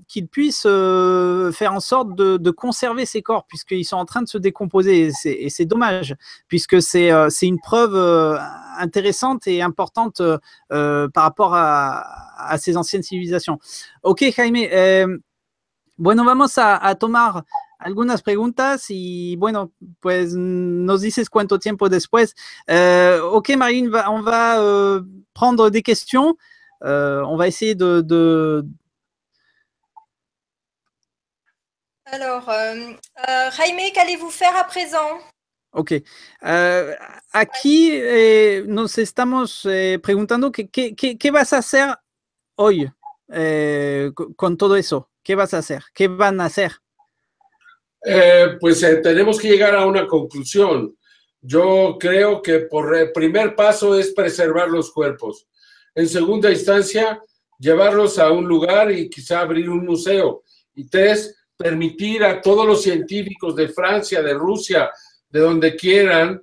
qu'ils puissent faire en sorte de conserver ces corps puisqu'ils sont en train de se décomposer et c'est dommage puisque c'est une preuve intéressante et importante par rapport à ces anciennes civilisations. Ok, Jaime, bueno, vamos a tomar algunas preguntas y bueno, pues nos dices cuánto tiempo después. Ok, Marine, on va prendre des questions. On va essayer de... Alors, Jaime, qu'allez-vous faire à présent? Ok. Aquí nos estamos preguntando ¿qué vas a hacer hoy con todo eso? ¿Qué vas a hacer? ¿Qué van a hacer? Pues tenemos que llegar a una conclusión. Yo creo que el primer paso es preservar los cuerpos. En segunda instancia, llevarlos a un lugar y quizá abrir un museo. Y 3, permitir a todos los científicos de Francia, de Rusia, de donde quieran,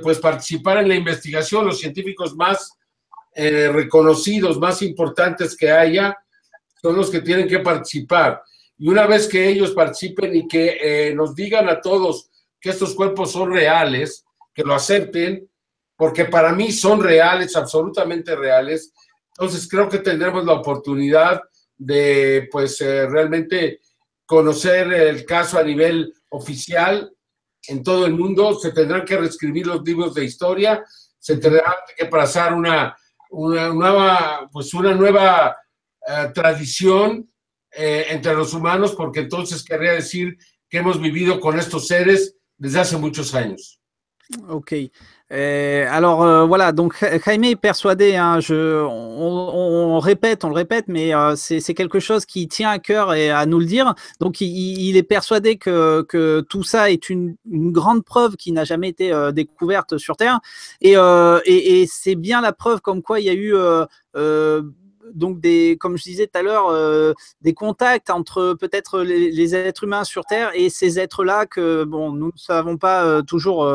pues participar en la investigación. Los científicos más reconocidos, más importantes que haya, son los que tienen que participar. Y una vez que ellos participen y que nos digan a todos que estos cuerpos son reales, que lo acepten, porque para mí son reales, absolutamente reales, entonces creo que tendremos la oportunidad de, pues, realmente conocer el caso a nivel oficial en todo el mundo. Se tendrán que reescribir los libros de historia, se tendrá que trazar una nueva tradición entre los humanos, porque entonces querría decir que hemos vivido con estos seres desde hace muchos años. Ok. Alors voilà, donc Jaime est persuadé, hein, on le répète, mais c'est quelque chose qui tient à cœur et à nous le dire. Donc il est persuadé que tout ça est une grande preuve qui n'a jamais été découverte sur Terre. Et c'est bien la preuve comme quoi il y a eu donc comme je disais tout à l'heure, des contacts entre peut-être les êtres humains sur Terre et ces êtres-là que, bon, nous ne savons pas toujours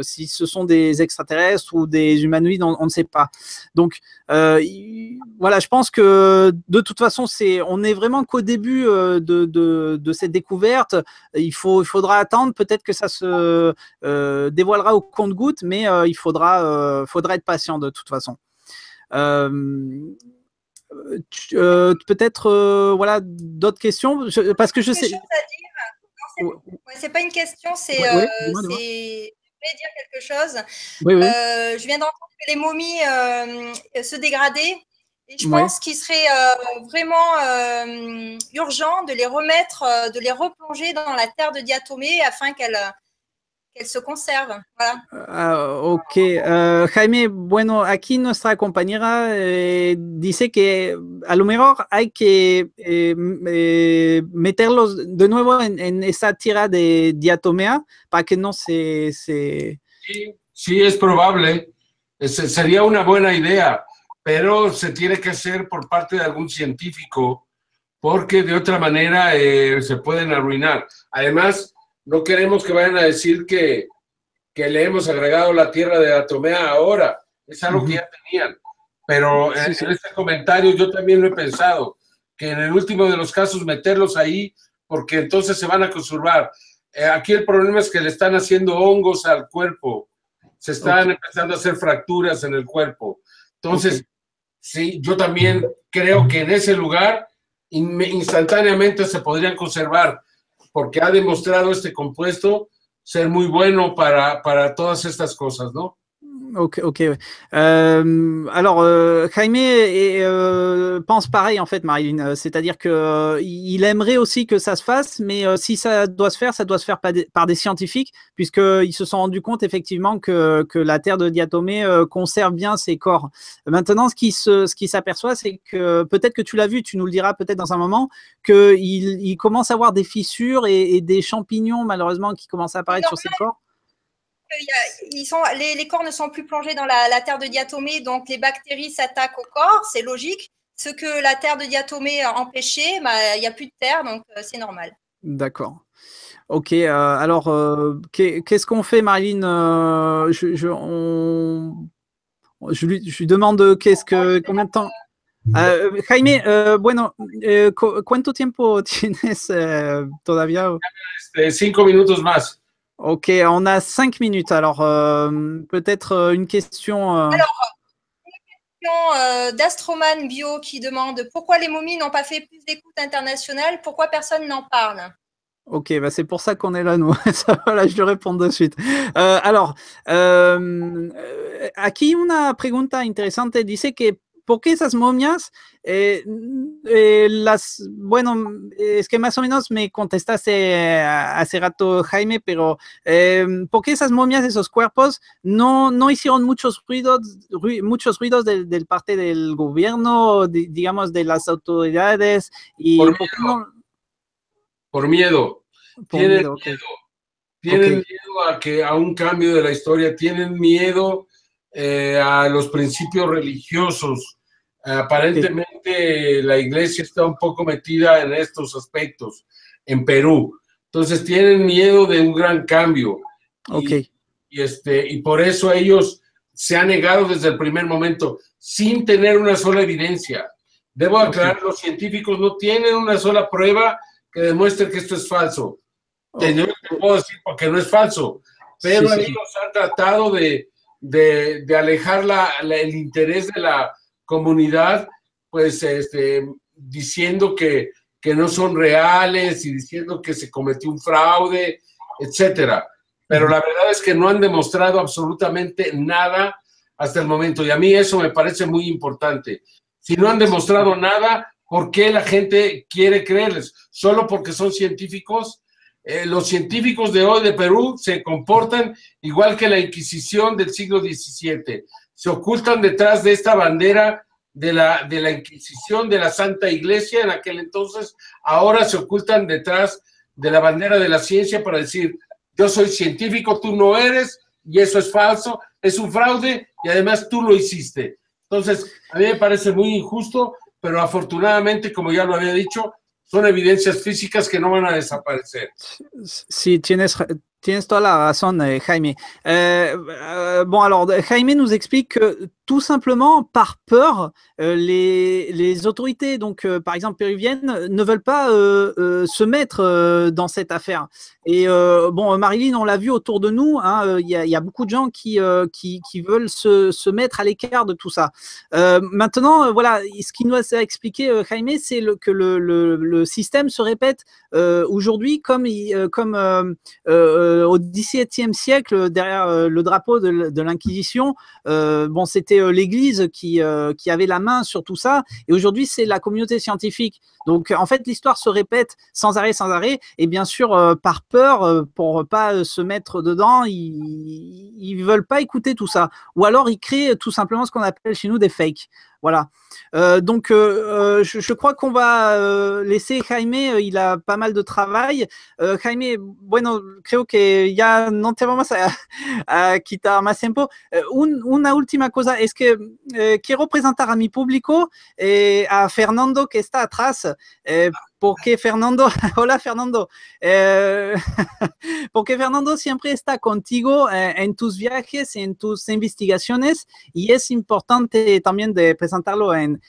si ce sont des extraterrestres ou des humanoïdes, on ne sait pas. Donc, voilà, je pense que de toute façon, on est vraiment qu'au début de cette découverte. Il faudra attendre, peut-être que ça se dévoilera au compte-gouttes, mais il faudra être patient de toute façon. Peut-être voilà d'autres questions parce que je sais. C'est pas une question, c'est je voulais dire quelque chose. Oui. Je viens d'entendre que les momies se dégradaient et je pense qu'il serait vraiment urgent de les remettre, de les replonger dans la terre de Diatomée afin qu'elles se conserven. Voilà. Ok. Jaime, bueno, aquí nuestra compañera dice que a lo mejor hay que meterlos de nuevo en esa tierra de Diatomea para que no se... Sí, es probable. Sería una buena idea, pero se tiene que hacer por parte de algún científico, porque de otra manera se pueden arruinar. Además, no queremos que vayan a decir que le hemos agregado la tierra de Diatomea ahora. Es algo que ya tenían. Pero en este comentario yo también lo he pensado, que en el último de los casos meterlos ahí, porque entonces se van a conservar. Aquí el problema es que le están haciendo hongos al cuerpo. Se están empezando a hacer fracturas en el cuerpo. Entonces, sí, yo también creo que en ese lugar instantáneamente se podrían conservar, porque ha demostrado este compuesto ser muy bueno para todas estas cosas, ¿no? Ok. Alors, Jaime pense pareil, en fait, Marilyn. C'est-à-dire qu'il aimerait aussi que ça se fasse, mais si ça doit se faire par des scientifiques, puisqu'ils se sont rendus compte, effectivement, que la Terre de Diatomée conserve bien ses corps. Maintenant, ce qui s'aperçoit, c'est que, peut-être que tu l'as vu, tu nous le diras peut-être dans un moment, qu'il commence à avoir des fissures et des champignons, malheureusement, qui commencent à apparaître sur ses corps. Les corps ne sont plus plongés dans la terre de Diatomée, donc les bactéries s'attaquent au corps, c'est logique. Ce que la terre de Diatomée a empêché, il n'y a plus de terre, donc c'est normal. D'accord. Ok, alors qu'est-ce qu'on fait, Marilyn? Je lui demande combien de temps. Jaime, bueno, ¿cuánto tiempo tienes todavía? 5 minutos más. Ok, on a 5 minutes. Alors, peut-être une question. Alors, une question d'Astroman Bio qui demande pourquoi les momies n'ont pas fait plus d'écoute internationale, pourquoi personne n'en parle? Ok, bah c'est pour ça qu'on est là, nous. Voilà, je lui réponds de suite. Alors, aquí una pregunta interesante. Dice que ¿por qué esas momias? Bueno, es que más o menos me contestaste hace rato, Jaime, pero ¿por qué esas momias, esos cuerpos, no hicieron muchos ruidos del parte del gobierno, digamos, de las autoridades? Y por miedo. Tienen miedo a un cambio de la historia, tienen miedo a los principios religiosos. Aparentemente la iglesia está un poco metida en estos aspectos en Perú. Entonces tienen miedo de un gran cambio Ok. Y por eso ellos se han negado desde el primer momento, sin tener una sola evidencia. Debo aclarar, los científicos no tienen una sola prueba que demuestre que esto es falso. Te puedo decir porque no es falso, pero ellos han tratado de alejar el interés de la comunidad, pues diciendo que no son reales y diciendo que se cometió un fraude, etcétera. Pero la verdad es que no han demostrado absolutamente nada hasta el momento, y a mí eso me parece muy importante. Si no han demostrado nada, ¿por qué la gente quiere creerles? ¿Solo porque son científicos? Los científicos de hoy de Perú se comportan igual que la Inquisición del siglo XVII. Se ocultan detrás de esta bandera de la Inquisición, de la Santa Iglesia en aquel entonces. Ahora se ocultan detrás de la bandera de la ciencia para decir: yo soy científico, tú no eres, y eso es falso, es un fraude, y además tú lo hiciste. Entonces, a mí me parece muy injusto, pero afortunadamente, como ya lo había dicho, son evidencias físicas que no van a desaparecer. Sí, tienes toda la razón, Jaime. Bon, alors, Jaime nous explique que tout simplement, par peur, les autorités, donc par exemple péruviennes, ne veulent pas se mettre dans cette affaire. Et bon, Marilyn, on l'a vu autour de nous, hein, y a beaucoup de gens qui veulent se mettre à l'écart de tout ça. Maintenant, voilà, ce qu'il nous a expliqué, Jaime, c'est que le système se répète aujourd'hui comme au XVIIe siècle, derrière le drapeau de l'Inquisition. Bon, c'était l'Église qui avait la main sur tout ça, et aujourd'hui c'est la communauté scientifique. Donc en fait l'histoire se répète sans arrêt, et bien sûr par peur, pour pas se mettre dedans, ils veulent pas écouter tout ça, ou alors ils créent tout simplement ce qu'on appelle chez nous des fakes. Voilà. Donc, je crois qu'on va laisser Jaime, il a pas mal de travail. Jaime, bueno, creo que ya no te vamos a quitar más tiempo. Una última cosa, es que quiero presentar a mi público, a Fernando, que está atrás, porque Fernando, hola Fernando, porque Fernando siempre está contigo en tus viajes, en tus investigaciones, y es importante también de presentarlo en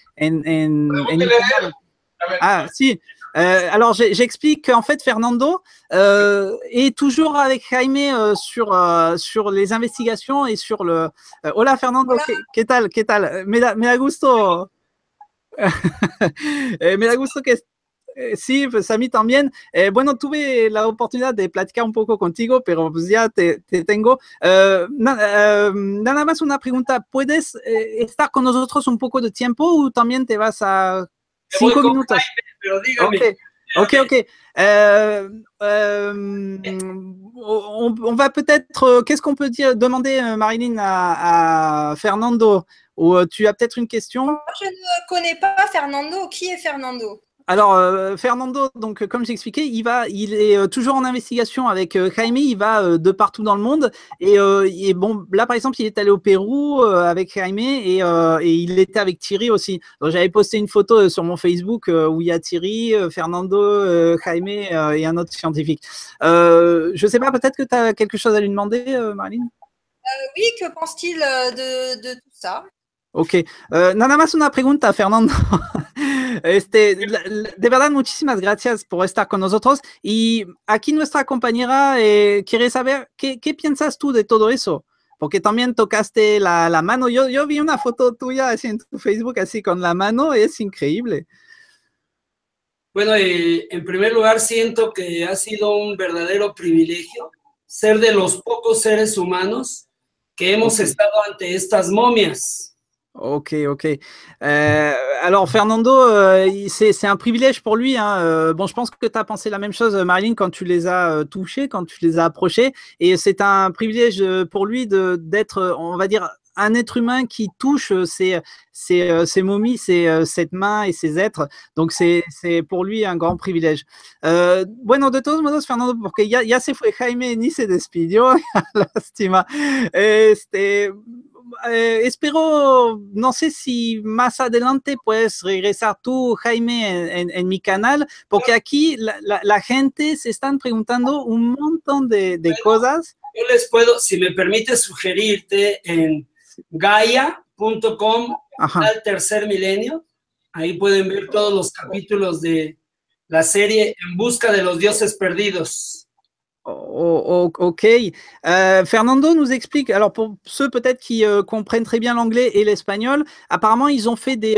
Ah, si. Alors, j'explique qu'en fait, Fernando est toujours avec Jaime sur les investigations et sur le... Hola, Fernando, Hola. ¿Qué tal? ¿Qué tal? Me da gusto... me da gusto que... Sí, pues a mí también. Bueno, tuve la oportunidad de platicar un poco contigo, pero pues ya te tengo. Nada más una pregunta. ¿Puedes estar con nosotros un poco de tiempo o también te vas a 5 minutos? Jaime, pero dígame. Ok. On va peut-être... Qu'est-ce qu'on peut demander, Marilyn, à Fernando? Ou tu as peut-être une question? Moi, je ne connais pas Fernando. Qui est Fernando? Alors, Fernando, donc comme j'expliquais, il est toujours en investigation avec Jaime, il va de partout dans le monde, et bon, là par exemple, il est allé au Pérou avec Jaime, et il était avec Thierry aussi. Donc j'avais posté une photo sur mon Facebook où il y a Thierry, Fernando, Jaime et un autre scientifique. Je sais pas, peut-être que tu as quelque chose à lui demander, Marilyn? Oui, que pense-t-il de tout ça? Ok, nada más una pregunta, Fernando. De verdad, muchísimas gracias por estar con nosotros. Y aquí nuestra compañera quiere saber qué piensas tú de todo eso, porque también tocaste la mano. Yo vi una foto tuya así en tu Facebook, así con la mano, es increíble. Bueno, en primer lugar, siento que ha sido un verdadero privilegio ser de los pocos seres humanos que hemos estado ante estas momias. Ok. Alors, Fernando, c'est un privilège pour lui, hein. Bon, je pense que tu as pensé la même chose, Marilyn, quand tu les as touchés, quand tu les as approchés. Et c'est un privilège pour lui d'être, on va dire, un être humain qui touche ces momies, cette main et ces êtres. Donc, c'est pour lui un grand privilège. Bueno, de todos modos, Fernando, porque ya se fue Jaime, ni se despidió. Lástima. Espero, no sé si más adelante puedes regresar tú, Jaime, en mi canal, porque aquí la gente se están preguntando un montón de cosas. Yo les puedo, si me permite sugerirte, en gaia.com, al tercer milenio, ahí pueden ver todos los capítulos de la série En busca de los dioses perdidos. Ok. Fernando nous explique, alors pour ceux peut-être qui comprennent très bien l'anglais et l'espagnol, apparemment ils ont fait des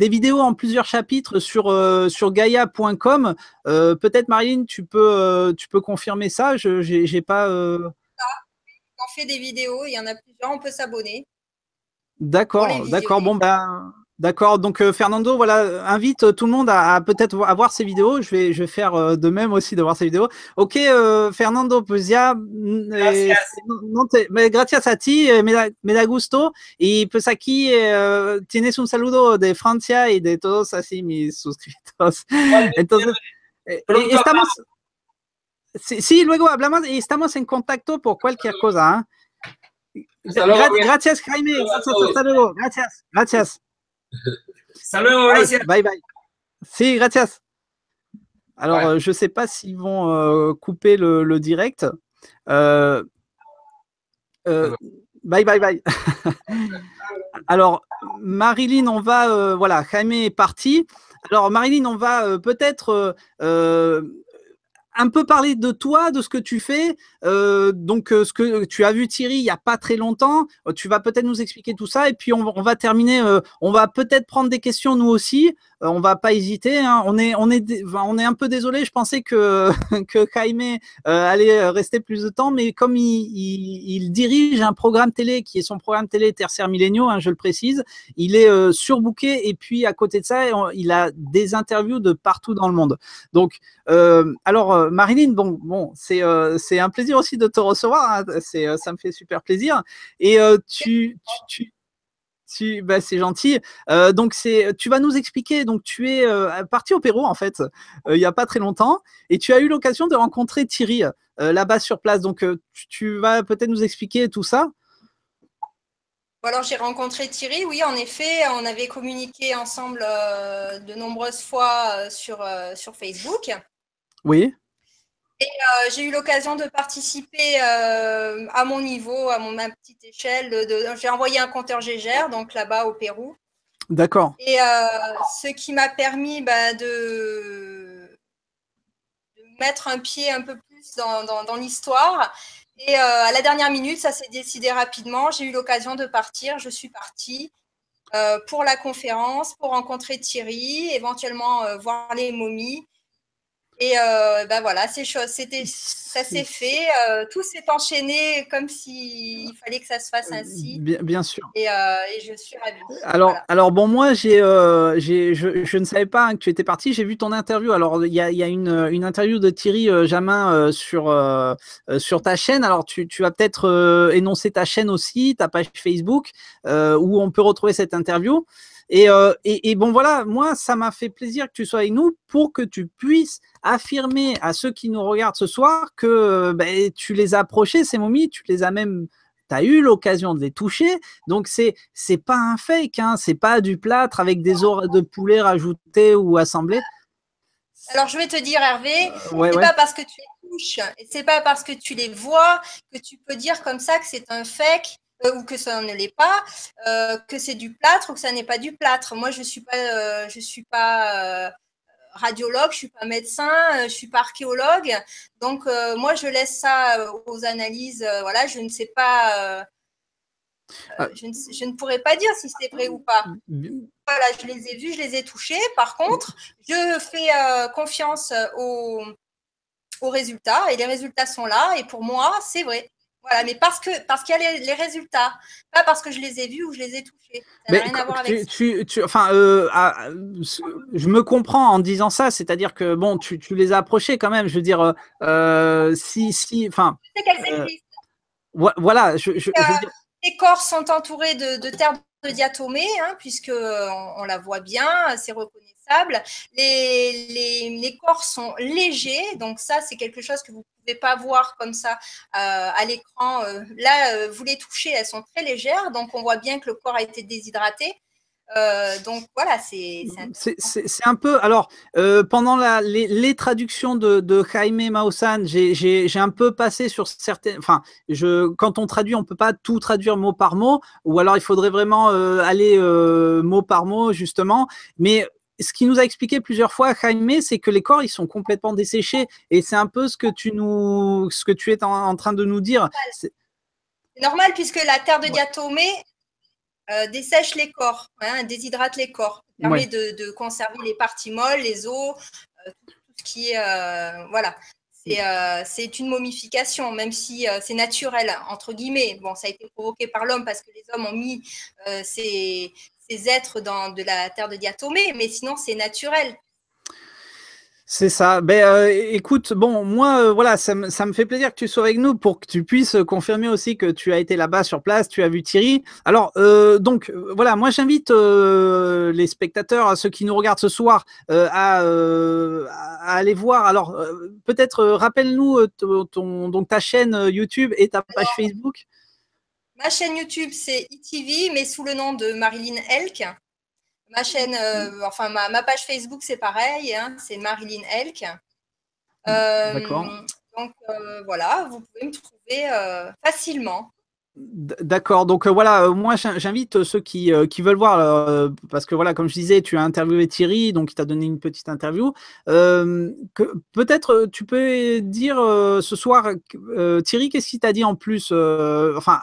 vidéos en plusieurs chapitres sur gaia.com. Peut-être Marilyn, tu peux confirmer ça. J'ai pas. On fait des vidéos, il y en a plusieurs, on peut s'abonner. D'accord, bon ben. D'accord, donc Fernando, voilà, invite tout le monde à peut-être voir ces vidéos. Je vais faire de même aussi de voir ces vidéos. Ok, Fernando, pues ya, gracias a ti, me da gusto. Y pues aquí tienes un saludo de Francia y de todos así mis suscriptores. Entonces, estamos, sí, luego hablamos y estamos en contacto por cualquier cosa. Gracias, Jaime. Hasta luego. Gracias. Hasta luego, gracias. Bye. Si, gracias. Alors, je ne sais pas s'ils vont couper le direct. Bye. Alors, Marilyn, on va… voilà, Jaime est parti. Alors, Marilyn, on va peut-être… un peu parler de toi, de ce que tu fais. Donc, ce que tu as vu Thierry il n'y a pas très longtemps, tu vas peut-être nous expliquer tout ça. Et puis, on va terminer. On va peut-être prendre des questions nous aussi. On va pas hésiter. Hein. On est un peu désolé. Je pensais que Jaime allait rester plus de temps, mais comme il dirige un programme télé qui est son programme télé Tertiaire Milléniaux, hein, je le précise, il est surbooké. Et puis, à côté de ça, il a des interviews de partout dans le monde. Donc, alors, Marilyn, bon, c'est un plaisir aussi de te recevoir. Hein. Ça me fait super plaisir. Et bah, c'est gentil. Donc, tu vas nous expliquer. Donc, tu es parti au Pérou, en fait, il n'y a pas très longtemps. Et tu as eu l'occasion de rencontrer Thierry là-bas sur place. Donc, tu vas peut-être nous expliquer tout ça. Alors, j'ai rencontré Thierry, oui, en effet, on avait communiqué ensemble de nombreuses fois sur Facebook. Oui. Et j'ai eu l'occasion de participer à mon niveau, à ma petite échelle. J'ai envoyé un compteur Gégère, donc là-bas au Pérou. D'accord. Et ce qui m'a permis de mettre un pied un peu plus dans l'histoire. Et à la dernière minute, ça s'est décidé rapidement. J'ai eu l'occasion de partir. Je suis partie pour la conférence, pour rencontrer Thierry, éventuellement voir les momies. Et voilà, ça s'est fait. Tout s'est enchaîné comme s'il fallait que ça se fasse ainsi. Bien sûr. Et je suis ravie. Alors bon, moi, je ne savais pas que tu étais parti. J'ai vu ton interview. Alors, il y a une interview de Thierry Jamin sur ta chaîne. Alors, tu vas peut-être énoncer ta chaîne aussi, ta page Facebook, où on peut retrouver cette interview. Et bon, voilà, moi, ça m'a fait plaisir que tu sois avec nous pour que tu puisses affirmer à ceux qui nous regardent ce soir que tu les as approchés, ces momies, tu as eu l'occasion de les toucher. Donc, c'est pas un fake, hein, c'est pas du plâtre avec des oreilles de poulet rajoutées ou assemblées. Alors, je vais te dire, Hervé, c'est pas parce que tu les touches et c'est pas parce que tu les vois que tu peux dire comme ça que c'est un fake. Ou que ça ne l'est pas, que c'est du plâtre ou que ça n'est pas du plâtre. Moi, je suis pas radiologue, je suis pas médecin, je suis pas archéologue. Donc, moi, je laisse ça aux analyses. Voilà, je ne sais pas. Je ne pourrais pas dire si c'est vrai ou pas. Voilà, je les ai vus, je les ai touchés. Par contre, je fais confiance aux résultats et les résultats sont là. Et pour moi, c'est vrai. Voilà, mais parce qu'il y a les résultats, pas parce que je les ai vus ou je les ai touchés. Ça n'a rien à voir avec ça. Je me comprends en disant ça, c'est-à-dire que bon, tu les as approchés quand même. Je veux dire, si, enfin. Je sais qu'elles existent. Voilà. Les corps sont entourés de terre de diatomée, hein, puisque on la voit bien, c'est reconnaissable. Les corps sont légers, donc ça, c'est quelque chose que vous ne pouvez pas voir comme ça à l'écran. Là, vous les touchez, elles sont très légères, donc on voit bien que le corps a été déshydraté. Donc voilà, c'est un peu. Alors, pendant les traductions de Jaime Maussan, j'ai un peu passé sur certaines. Enfin, quand on traduit, on peut pas tout traduire mot par mot, ou alors il faudrait vraiment aller mot par mot, justement. Mais ce qu'il nous a expliqué plusieurs fois, Jaime, c'est que les corps, ils sont complètement desséchés. Et c'est un peu ce que tu es en train de nous dire. C'est normal, puisque la terre de Diatomée dessèche les corps, hein, déshydrate les corps, permet de conserver les parties molles, les os, tout ce qui est… voilà. C'est une momification, même si c'est naturel, entre guillemets. Bon, ça a été provoqué par l'homme parce que les hommes ont mis ces êtres dans de la terre de Diatomée, mais sinon, c'est naturel. C'est ça. Écoute, bon, moi, voilà, ça me fait plaisir que tu sois avec nous pour que tu puisses confirmer aussi que tu as été là-bas sur place, tu as vu Thierry. Alors, donc, voilà, moi, j'invite les spectateurs, ceux qui nous regardent ce soir, à aller voir. Alors, peut-être, rappelle-nous donc ta chaîne YouTube et ta page Facebook. Ma chaîne YouTube, c'est ITV, mais sous le nom de Marilyn Elk. Ma chaîne, enfin ma page Facebook, c'est pareil, hein, c'est Marilyn Elk. D'accord. Donc voilà, vous pouvez me trouver facilement. D'accord, donc voilà, moi j'invite ceux qui veulent voir, parce que voilà, comme je disais, tu as interviewé Thierry, donc il t'a donné une petite interview. Peut-être tu peux dire ce soir, Thierry, qu'est-ce qu'il t'a dit en plus, enfin,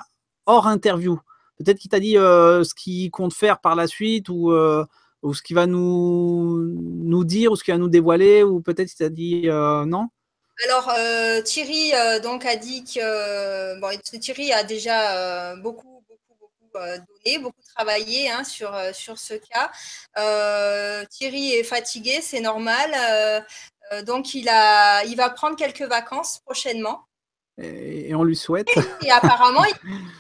hors interview? Peut-être qu'il t'a dit ce qu'il compte faire par la suite ou ce qu'il va nous dire ou ce qu'il va nous dévoiler, ou peut-être qu'il t'a dit non? Alors Thierry donc a dit que bon, Thierry a déjà beaucoup donné, beaucoup travaillé hein, sur ce cas. Thierry est fatigué, c'est normal. Donc il va prendre quelques vacances prochainement. Et on lui souhaite. Et apparemment, il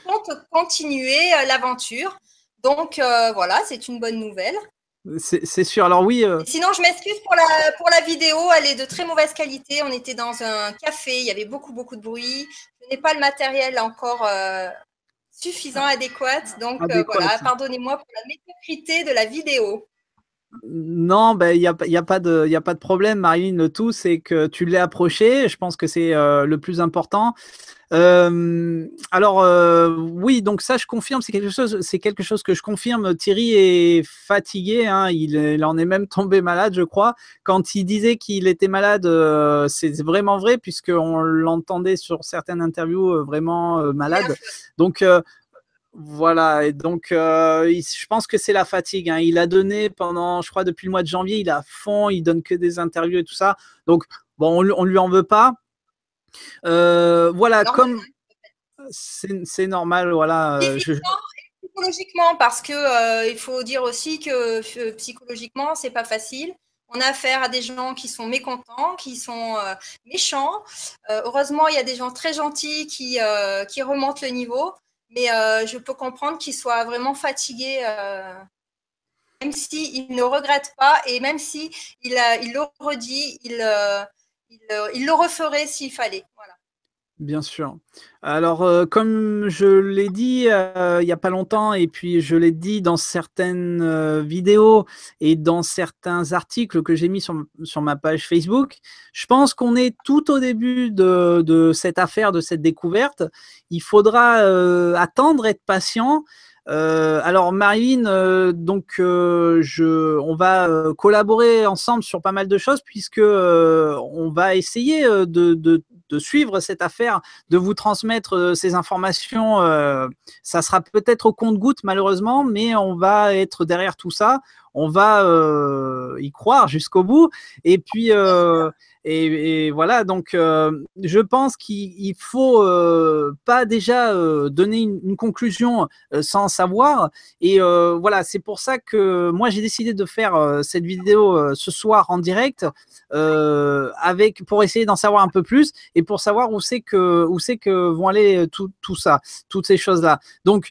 compte continuer l'aventure. Donc voilà, c'est une bonne nouvelle. C'est sûr. Alors oui. Sinon, je m'excuse pour la vidéo. Elle est de très mauvaise qualité. On était dans un café. Il y avait beaucoup de bruit. Je n'ai pas le matériel encore suffisant, adéquat. Donc voilà, pardonnez-moi pour la médiocrité de la vidéo. Non, il y a pas de problème, Marilyn. Le tout, c'est que tu l'aies approché. Je pense que c'est le plus important. Alors oui, donc ça je confirme, c'est quelque chose que je confirme. Thierry est fatigué, hein, il en est même tombé malade, je crois. Quand il disait qu'il était malade, c'est vraiment vrai, puisqu'on l'entendait sur certaines interviews vraiment malade. Donc voilà, et donc je pense que c'est la fatigue, hein. Il a donné pendant, je crois, depuis le mois de janvier, il est à fond, il donne que des interviews et tout ça. Donc bon, on lui en veut pas. Voilà, comme c'est normal, voilà. Psychologiquement, parce que il faut dire aussi que psychologiquement, c'est pas facile. On a affaire à des gens qui sont mécontents, qui sont méchants. Heureusement, il y a des gens très gentils qui remontent le niveau, mais je peux comprendre qu'ils soient vraiment fatigués, même s'ils ne regrettent pas et même si il le redit, il le referait s'il fallait. Voilà. Bien sûr. Alors, comme je l'ai dit il n'y a pas longtemps, et puis je l'ai dit dans certaines vidéos et dans certains articles que j'ai mis sur ma page Facebook, je pense qu'on est tout au début de cette affaire, de cette découverte. Il faudra attendre, être patient. Alors Marilyn, donc on va collaborer ensemble sur pas mal de choses, puisque on va essayer de suivre cette affaire, de vous transmettre ces informations. Ça sera peut-être au compte-gouttes malheureusement, mais on va être derrière tout ça. On va y croire jusqu'au bout. Et puis et voilà, donc je pense qu'il faut pas déjà donner une conclusion sans savoir. Et voilà, c'est pour ça que moi j'ai décidé de faire cette vidéo ce soir en direct, pour essayer d'en savoir un peu plus et pour savoir où c'est que vont aller tout ça, toutes ces choses-là. Donc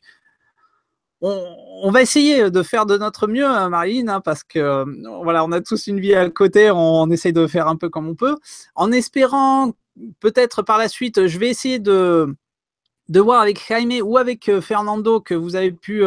on va essayer de faire de notre mieux, hein, Marilyn, hein, parce que voilà, on a tous une vie à côté, on essaye de faire un peu comme on peut, en espérant peut-être par la suite, je vais essayer de de voir avec Jaime ou avec Fernando, que vous avez pu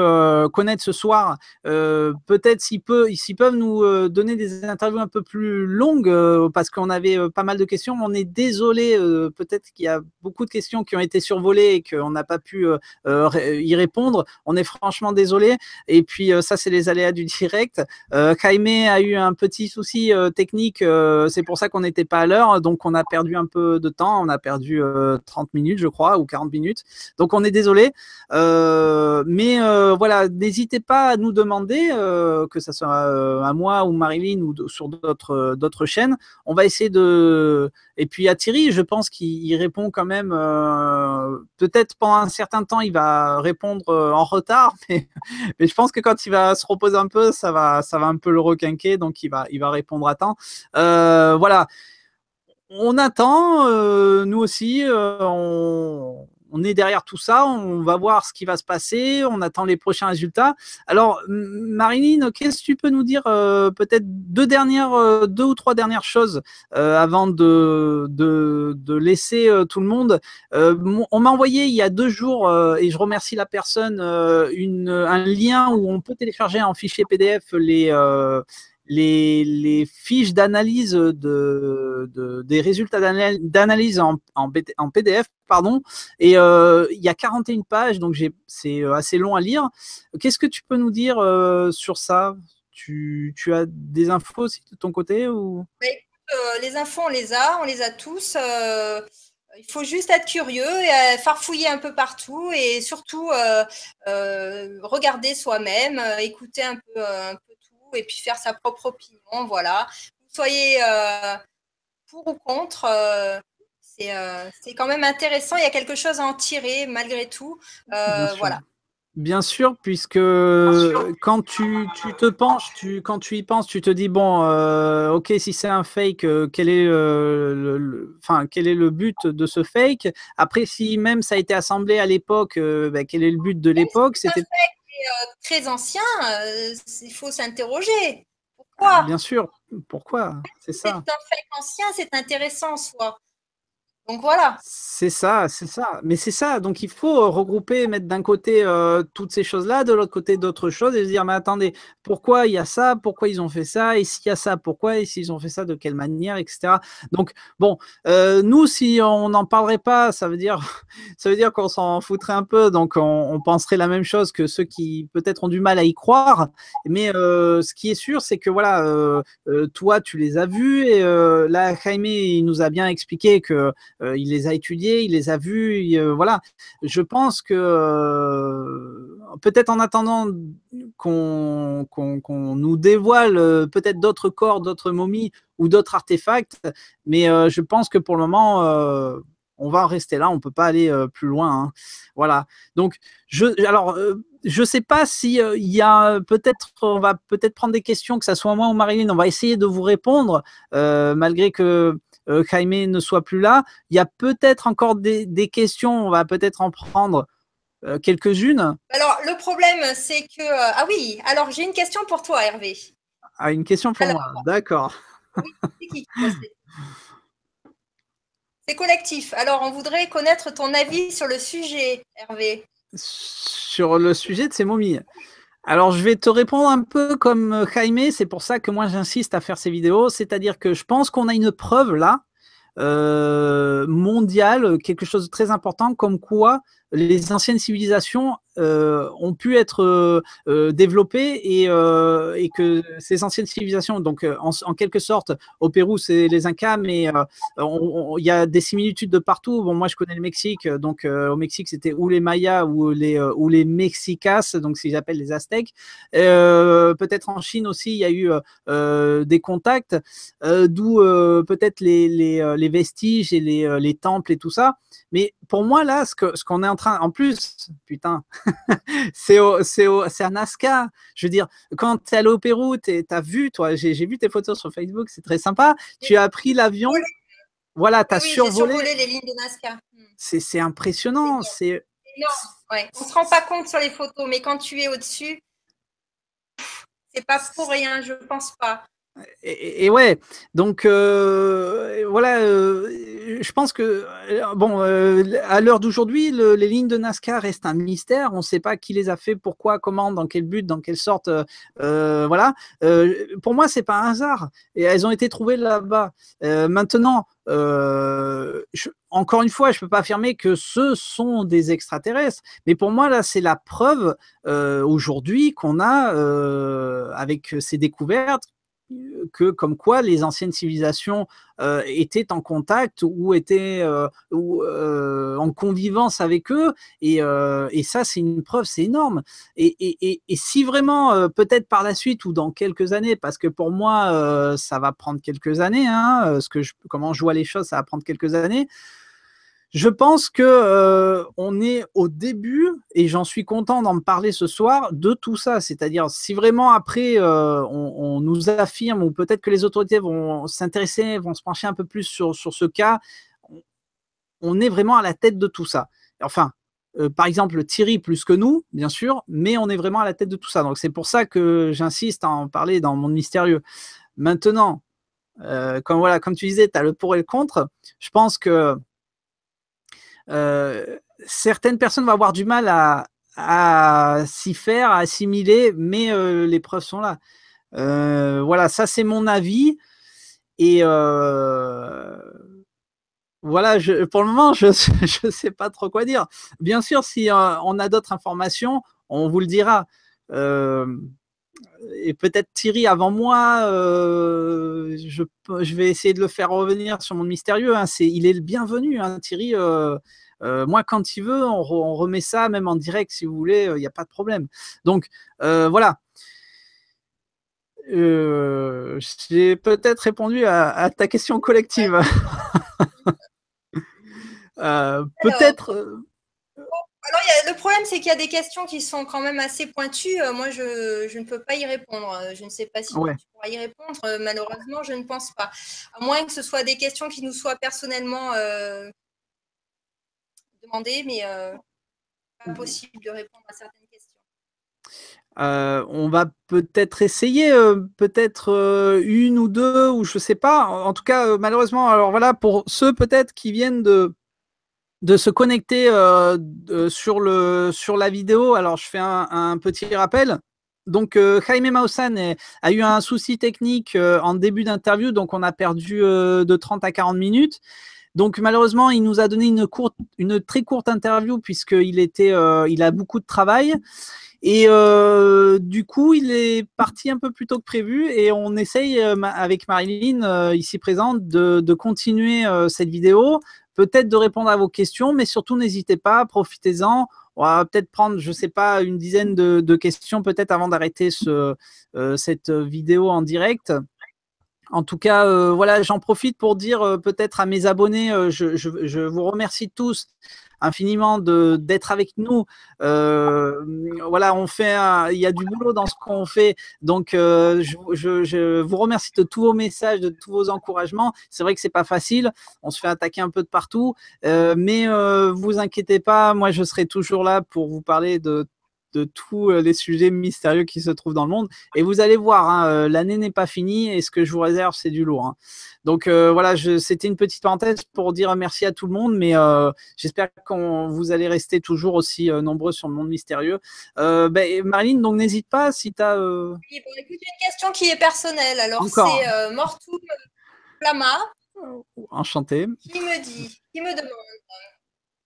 connaître ce soir, peut-être s'ils peuvent nous donner des interviews un peu plus longues, parce qu'on avait pas mal de questions. On est désolé, peut-être qu'il y a beaucoup de questions qui ont été survolées et qu'on n'a pas pu y répondre. On est franchement désolé. Et puis ça, c'est les aléas du direct. Jaime a eu un petit souci technique, c'est pour ça qu'on n'était pas à l'heure, donc on a perdu un peu de temps, on a perdu 30 minutes je crois, ou 40 minutes. Donc on est désolé, mais voilà, n'hésitez pas à nous demander, que ce soit à moi ou Marilyn ou sur d'autres chaînes. On va essayer de... Et puis à Thierry, je pense qu'il répond quand même, peut-être pendant un certain temps, il va répondre en retard, mais je pense que quand il va se reposer un peu, ça va un peu le requinquer, donc il va répondre à temps. Voilà. On attend, nous aussi, on est derrière tout ça, on va voir ce qui va se passer, on attend les prochains résultats. Alors, Marilyn, qu'est-ce que tu peux nous dire, peut-être deux ou trois dernières choses avant de laisser tout le monde. On m'a envoyé il y a 2 jours, et je remercie la personne, un lien où on peut télécharger en fichier PDF les fiches d'analyse des résultats d'analyse en PDF, pardon, et il y a 41 pages, donc c'est assez long à lire. Qu'est-ce que tu peux nous dire sur ça? Tu as des infos aussi de ton côté ou... Les infos, on les a tous. Il faut juste être curieux et farfouiller un peu partout et surtout regarder soi-même, écouter un peu tout et puis faire sa propre opinion. Voilà. Vous soyez pour ou contre, c'est quand même intéressant. Il y a quelque chose à en tirer malgré tout. Voilà. Bien sûr, puisque quand tu te penches, quand tu y penses, tu te dis bon, ok, si c'est un fake, quel est quel est le but de ce fake? Après, si même ça a été assemblé à l'époque, quel est le but de l'époque? C'était très ancien. Il faut s'interroger. Pourquoi? Bien sûr. Pourquoi? C'est ça. C'est un fake ancien, c'est intéressant en soi. Donc voilà. C'est ça, c'est ça. Mais c'est ça. Donc il faut regrouper, mettre d'un côté toutes ces choses-là, de l'autre côté d'autres choses et se dire, mais attendez, pourquoi il y a ça? Pourquoi ils ont fait ça? Et s'il y a ça, pourquoi? Et s'ils ont fait ça, de quelle manière, etc. Donc bon, nous, si on n'en parlerait pas, ça veut dire qu'on s'en foutrait un peu. Donc on penserait la même chose que ceux qui peut-être ont du mal à y croire. Mais ce qui est sûr, c'est que voilà, toi, tu les as vus et là, Jaime, il nous a bien expliqué que il les a étudiés, il les a vus, voilà. Je pense que peut-être en attendant qu'on nous dévoile peut-être d'autres corps, d'autres momies ou d'autres artefacts, mais je pense que pour le moment, on va en rester là, on ne peut pas aller plus loin. Hein. Voilà. Donc, je ne sais pas si il y a peut-être, on va peut-être prendre des questions, que ça soit moi ou Marilyn, on va essayer de vous répondre, malgré que Jaime ne soit plus là. Il y a peut-être encore des questions, on va peut-être en prendre quelques-unes. Alors, le problème, c'est que... ah oui, alors j'ai une question pour toi, Hervé. Ah, une question pour moi, d'accord. Oui, c'est qui C'est collectif. Alors, on voudrait connaître ton avis sur le sujet, Hervé. Sur le sujet de ces momies. Alors, je vais te répondre un peu comme Jaime, c'est pour ça que moi j'insiste à faire ces vidéos, c'est-à-dire que je pense qu'on a une preuve là, mondiale, quelque chose de très important, comme quoi les anciennes civilisations ont pu être développées et que ces anciennes civilisations, donc en quelque sorte, au Pérou, c'est les Incas, mais il y a des similitudes de partout. Bon, moi, je connais le Mexique, donc au Mexique, c'était ou les Mayas ou les Mexicas, donc ce qu'ils appellent les Aztèques. Peut-être en Chine aussi, il y a eu des contacts, d'où peut-être les vestiges et les temples et tout ça. Mais pour moi, là, ce qu'on est en train... En plus, putain, c'est à Nazca. Je veux dire, quand tu es allé au Pérou, tu as vu, toi, j'ai vu tes photos sur Facebook, c'est très sympa. Tu as pris l'avion, voilà, tu as survolé les lignes de Nazca. C'est impressionnant. C'est énorme. Ouais. On ne se rend pas compte sur les photos, mais quand tu es au-dessus, c'est pas pour rien, je pense pas. Et ouais, donc voilà, je pense que, bon, à l'heure d'aujourd'hui, les lignes de NASCAR restent un mystère. On ne sait pas qui les a fait, pourquoi, comment, dans quel but, dans quelle sorte. Voilà. Pour moi, c'est pas un hasard. Et elles ont été trouvées là-bas. Maintenant, encore une fois, je ne peux pas affirmer que ce sont des extraterrestres. Mais pour moi, là, c'est la preuve aujourd'hui qu'on a, avec ces découvertes, que comme quoi les anciennes civilisations étaient en contact ou étaient en convivence avec eux, et ça c'est une preuve, c'est énorme. Et si vraiment peut-être par la suite ou dans quelques années, parce que pour moi ça va prendre quelques années, hein, comment je vois les choses, ça va prendre quelques années. Je pense que on est au début, et j'en suis content d'en parler ce soir, de tout ça. C'est-à-dire, si vraiment après on nous affirme, ou peut-être que les autorités vont s'intéresser, vont se pencher un peu plus sur ce cas, on est vraiment à la tête de tout ça. Enfin, par exemple, Thierry plus que nous, bien sûr, mais on est vraiment à la tête de tout ça. Donc c'est pour ça que j'insiste à en parler dans Monde Mystérieux. Maintenant, comme tu disais, tu as le pour et le contre. Je pense que certaines personnes vont avoir du mal à s'y faire, à assimiler, mais les preuves sont là. Voilà, ça c'est mon avis. Et voilà, pour le moment, je ne sais pas trop quoi dire. Bien sûr, si on a d'autres informations, on vous le dira. Et peut-être Thierry avant moi, je vais essayer de le faire revenir sur Monde Mystérieux. Hein. Il est le bienvenu, hein, Thierry. Moi, quand il veut, on remet ça, même en direct, si vous voulez, il n'y a pas de problème. Donc, voilà. J'ai peut-être répondu à ta question collective. Peut-être. Alors, le problème, c'est qu'il y a des questions qui sont quand même assez pointues. Moi, je ne peux pas y répondre. Je ne sais pas si tu pourras y répondre. Malheureusement, je ne pense pas. À moins que ce soit des questions qui nous soient personnellement demandées, mais pas possible de répondre à certaines questions. On va peut-être essayer, peut-être une ou deux, ou je ne sais pas. En tout cas, malheureusement, alors voilà, pour ceux peut-être qui viennent de se connecter sur la vidéo. Alors, je fais un petit rappel. Donc, Jaime Maussan a eu un souci technique en début d'interview, donc on a perdu de 30 à 40 minutes. Donc, malheureusement, il nous a donné une très courte interview puisqu'il a beaucoup de travail. Et du coup, il est parti un peu plus tôt que prévu, et on essaye avec Marilyn, ici présente, de continuer cette vidéo, peut-être de répondre à vos questions, mais surtout n'hésitez pas, profitez-en. On va peut-être prendre, je ne sais pas, une dizaine de questions peut-être avant d'arrêter cette vidéo en direct. En tout cas, voilà, j'en profite pour dire peut-être à mes abonnés, je vous remercie tous infiniment d'être avec nous. Voilà, il y a du boulot dans ce qu'on fait. Donc, je vous remercie de tous vos messages, de tous vos encouragements. C'est vrai que c'est pas facile. On se fait attaquer un peu de partout. Mais vous inquiétez pas, moi, je serai toujours là pour vous parler de tous les sujets mystérieux qui se trouvent dans le monde. Et vous allez voir, hein, l'année n'est pas finie, et ce que je vous réserve, c'est du lourd. Hein. Donc voilà, c'était une petite parenthèse pour dire merci à tout le monde, mais j'espère que vous allez rester toujours aussi nombreux sur le Monde Mystérieux. Marilyn, donc n'hésite pas si tu as... Oui, bon, écoute, une question qui est personnelle. Alors, c'est Mortoum Plama. Enchanté. Qui me demande.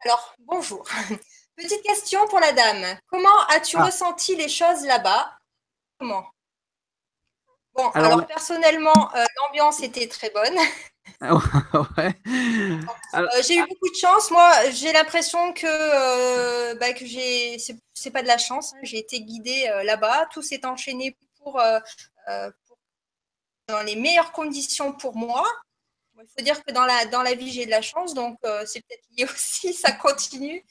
Alors, bonjour. Petite question pour la dame. Comment as-tu ressenti les choses là-bas? Comment? Bon, alors personnellement, l'ambiance était très bonne. Ouais. J'ai eu beaucoup de chance. Moi, j'ai l'impression que c'est pas de la chance. Hein. J'ai été guidée là-bas. Tout s'est enchaîné dans les meilleures conditions pour moi. Il faut dire que dans la vie, j'ai de la chance. Donc, c'est peut-être lié aussi. Ça continue.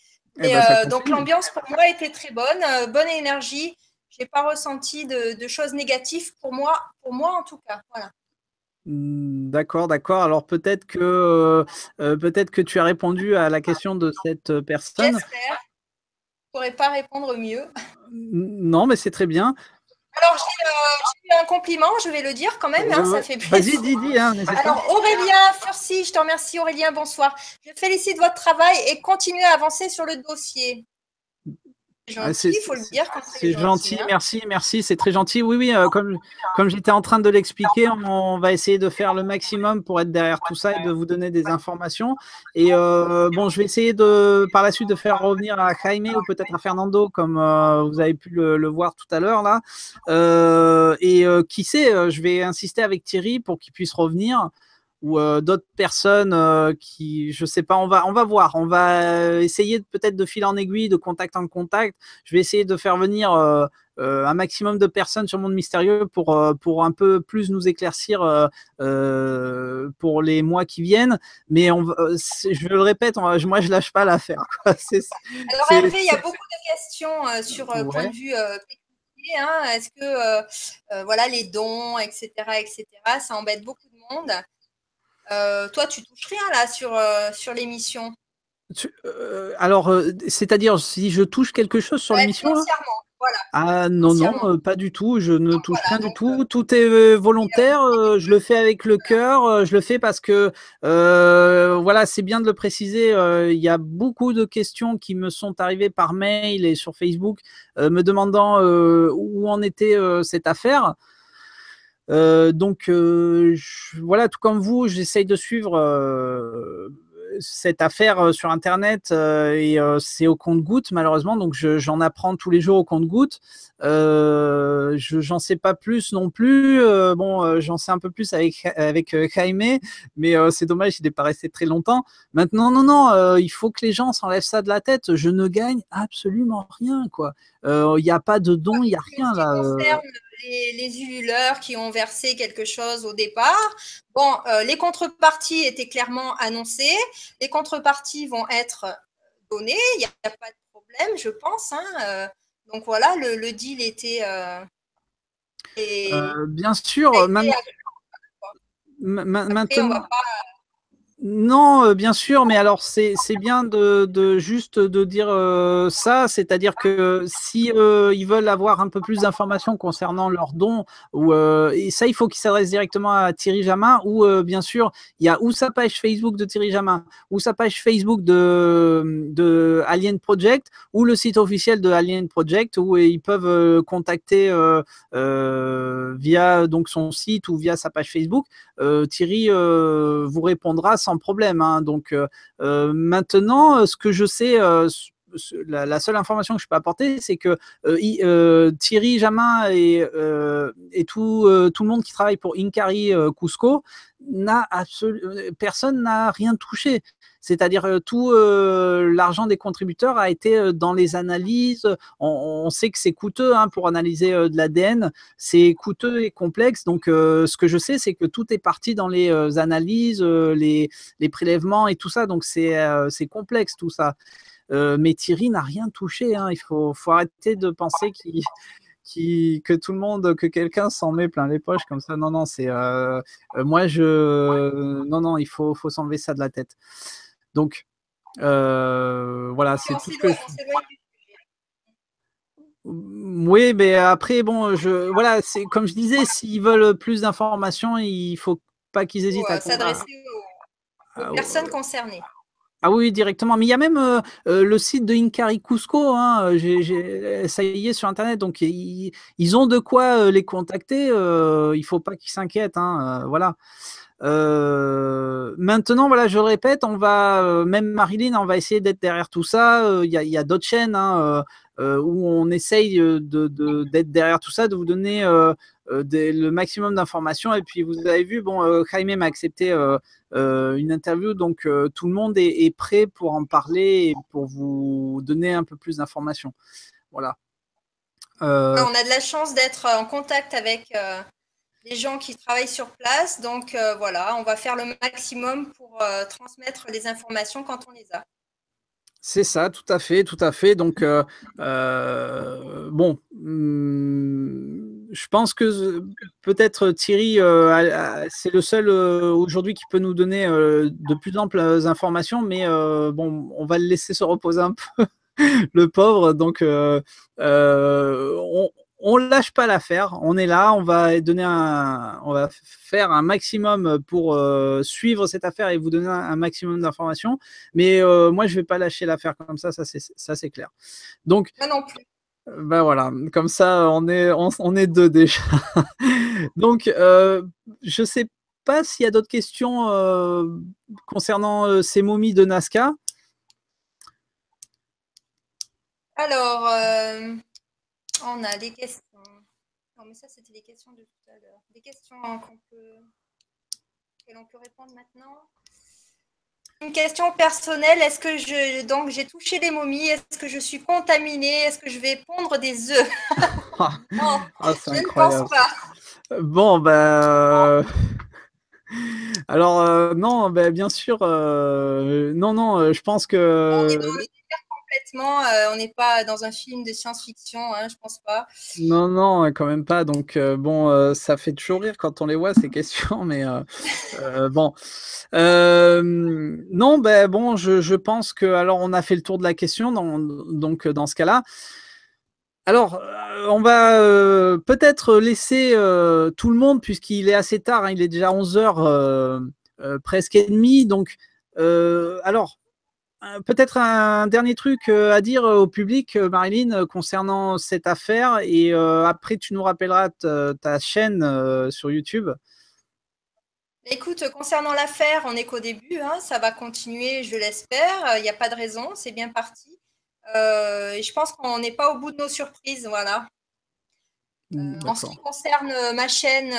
Donc l'ambiance pour moi était très bonne, bonne énergie. Je n'ai pas ressenti de choses négatives pour moi en tout cas. Voilà. D'accord. Alors peut-être que tu as répondu à la question de cette personne. J'espère. Je ne pourrais pas répondre mieux. Non, mais c'est très bien. Alors j'ai un compliment, je vais le dire quand même, hein, ça fait plaisir. Vas-y, dis. Hein, alors, Aurélien Furcy, je te remercie, Aurélien, bonsoir. Je félicite votre travail et continuez à avancer sur le dossier. Gentil, il faut le dire. C'est gentil, hein. Merci, c'est très gentil. Oui, comme j'étais en train de l'expliquer, on va essayer de faire le maximum pour être derrière tout ça et de vous donner des informations. Et bon, je vais essayer par la suite de faire revenir à Jaime ou peut-être à Fernando, comme vous avez pu le voir tout à l'heure là. Et qui sait, je vais insister avec Thierry pour qu'il puisse revenir. Ou d'autres personnes qui, je sais pas, on va voir, on va essayer peut-être de fil en aiguille, de contact en contact. Je vais essayer de faire venir un maximum de personnes sur Monde Mystérieux pour un peu plus nous éclaircir pour les mois qui viennent. Mais je le répète, moi je lâche pas l'affaire. Alors Hervé, il y a beaucoup de questions sur point de vue pécunier, hein. Est-ce que voilà, les dons, etc., ça embête beaucoup de monde. Toi, tu touches rien là sur l'émission. Alors, c'est-à-dire si je touche quelque chose sur l'émission, voilà. Ah non, pas du tout. Je ne touche rien du tout. Tout est volontaire. Je le fais avec le cœur. Je le fais parce que voilà, c'est bien de le préciser. Il y a beaucoup de questions qui me sont arrivées par mail et sur Facebook me demandant où en était cette affaire. Donc voilà, tout comme vous, j'essaye de suivre cette affaire sur Internet et c'est au compte-gouttes malheureusement, donc j'en apprends tous les jours au compte-gouttes. J'en sais pas plus non plus. Bon, j'en sais un peu plus avec Jaime, mais c'est dommage, il n'est pas resté très longtemps. Maintenant, non, il faut que les gens s'enlèvent ça de la tête. Je ne gagne absolument rien, quoi. Il n'y a pas de don, il n'y a rien là. Les ululeurs qui ont versé quelque chose au départ. Bon, les contreparties étaient clairement annoncées. Les contreparties vont être données. Il n'y a pas de problème, je pense. Hein. Donc voilà, le deal était. Bien sûr. Maintenant. On va pas... Non, bien sûr, mais alors c'est bien de juste de dire ça, c'est-à-dire que si ils veulent avoir un peu plus d'informations concernant leurs dons, ou et ça il faut qu'ils s'adressent directement à Thierry Jamin, ou bien sûr il y a ou sa page Facebook de Thierry Jamin, ou sa page Facebook de Alien Project, ou le site officiel de Alien Project où ils peuvent contacter via donc son site ou via sa page Facebook. Thierry vous répondra sans problème. Hein. Donc maintenant, ce que je sais, la seule information que je peux apporter, c'est que Thierry Jamin et tout le monde qui travaille pour Inkari Cusco, personne n'a rien touché. C'est-à-dire tout l'argent des contributeurs a été dans les analyses. On sait que c'est coûteux hein, pour analyser de l'ADN. C'est coûteux et complexe. Donc, ce que je sais, c'est que tout est parti dans les analyses, les prélèvements et tout ça. Donc, c'est complexe tout ça. Mais Thierry n'a rien touché. Hein. Il faut arrêter de penser que tout le monde, que quelqu'un s'en met plein les poches comme ça. Non, c'est moi non, il faut s'enlever ça de la tête. Donc voilà, c'est tout ce que oui, mais après bon, voilà, c'est comme je disais, s'ils veulent plus d'informations, il faut pas qu'ils hésitent à s'adresser aux personnes concernées. Ah oui, directement. Mais il y a même le site de Inkari Cusco, hein, ça y est sur Internet, donc ils ont de quoi les contacter. Il ne faut pas qu'ils s'inquiètent. Hein, voilà. Maintenant, voilà, je le répète, on va, même Marilyn, on va essayer d'être derrière tout ça. Il y a d'autres chaînes hein, où on essaye d'être derrière tout ça, de vous donner le maximum d'informations. Et puis, vous avez vu, bon, Jaime m'a accepté une interview, donc tout le monde est prêt pour en parler et pour vous donner un peu plus d'informations. Voilà. On a de la chance d'être en contact avec les gens qui travaillent sur place, donc voilà, on va faire le maximum pour transmettre les informations quand on les a. C'est ça, tout à fait. Donc, bon, je pense que peut-être Thierry, c'est le seul aujourd'hui qui peut nous donner de plus amples informations, mais bon, on va le laisser se reposer un peu, le pauvre. Donc, on lâche pas l'affaire, on est là, on va faire un maximum pour suivre cette affaire et vous donner un maximum d'informations. Mais moi, je vais pas lâcher l'affaire comme ça c'est clair. Donc, moi non plus. Ben voilà, comme ça, on est deux déjà. Donc, je sais pas s'il y a d'autres questions concernant ces momies de Nazca. Alors, on a des questions. Non, mais ça, c'était les questions de tout à l'heure. Des questions que l'on peut répondre maintenant. Une question personnelle, est-ce que j'ai touché les momies, est-ce que je suis contaminée, est-ce que je vais pondre des œufs? Non, je ne pense pas. Bon, alors non, bien sûr, non, je pense que... On est dans l'univers complètement, on n'est pas dans un film de science-fiction, hein, je pense pas. Non, quand même pas. Donc bon, ça fait toujours rire quand on les voit ces questions, mais bon. Non, bon, je pense que alors on a fait le tour de la question, donc dans ce cas-là. Alors, on va peut-être laisser tout le monde, puisqu'il est assez tard, hein, il est déjà 11h presque et demie. Donc, alors, peut-être un dernier truc à dire au public, Marilyn, concernant cette affaire. Et après, tu nous rappelleras ta chaîne sur YouTube. Écoute, concernant l'affaire, on n'est qu'au début, hein, ça va continuer, je l'espère. Il n'y a pas de raison, c'est bien parti. Et je pense qu'on n'est pas au bout de nos surprises, voilà. En ce qui concerne ma chaîne,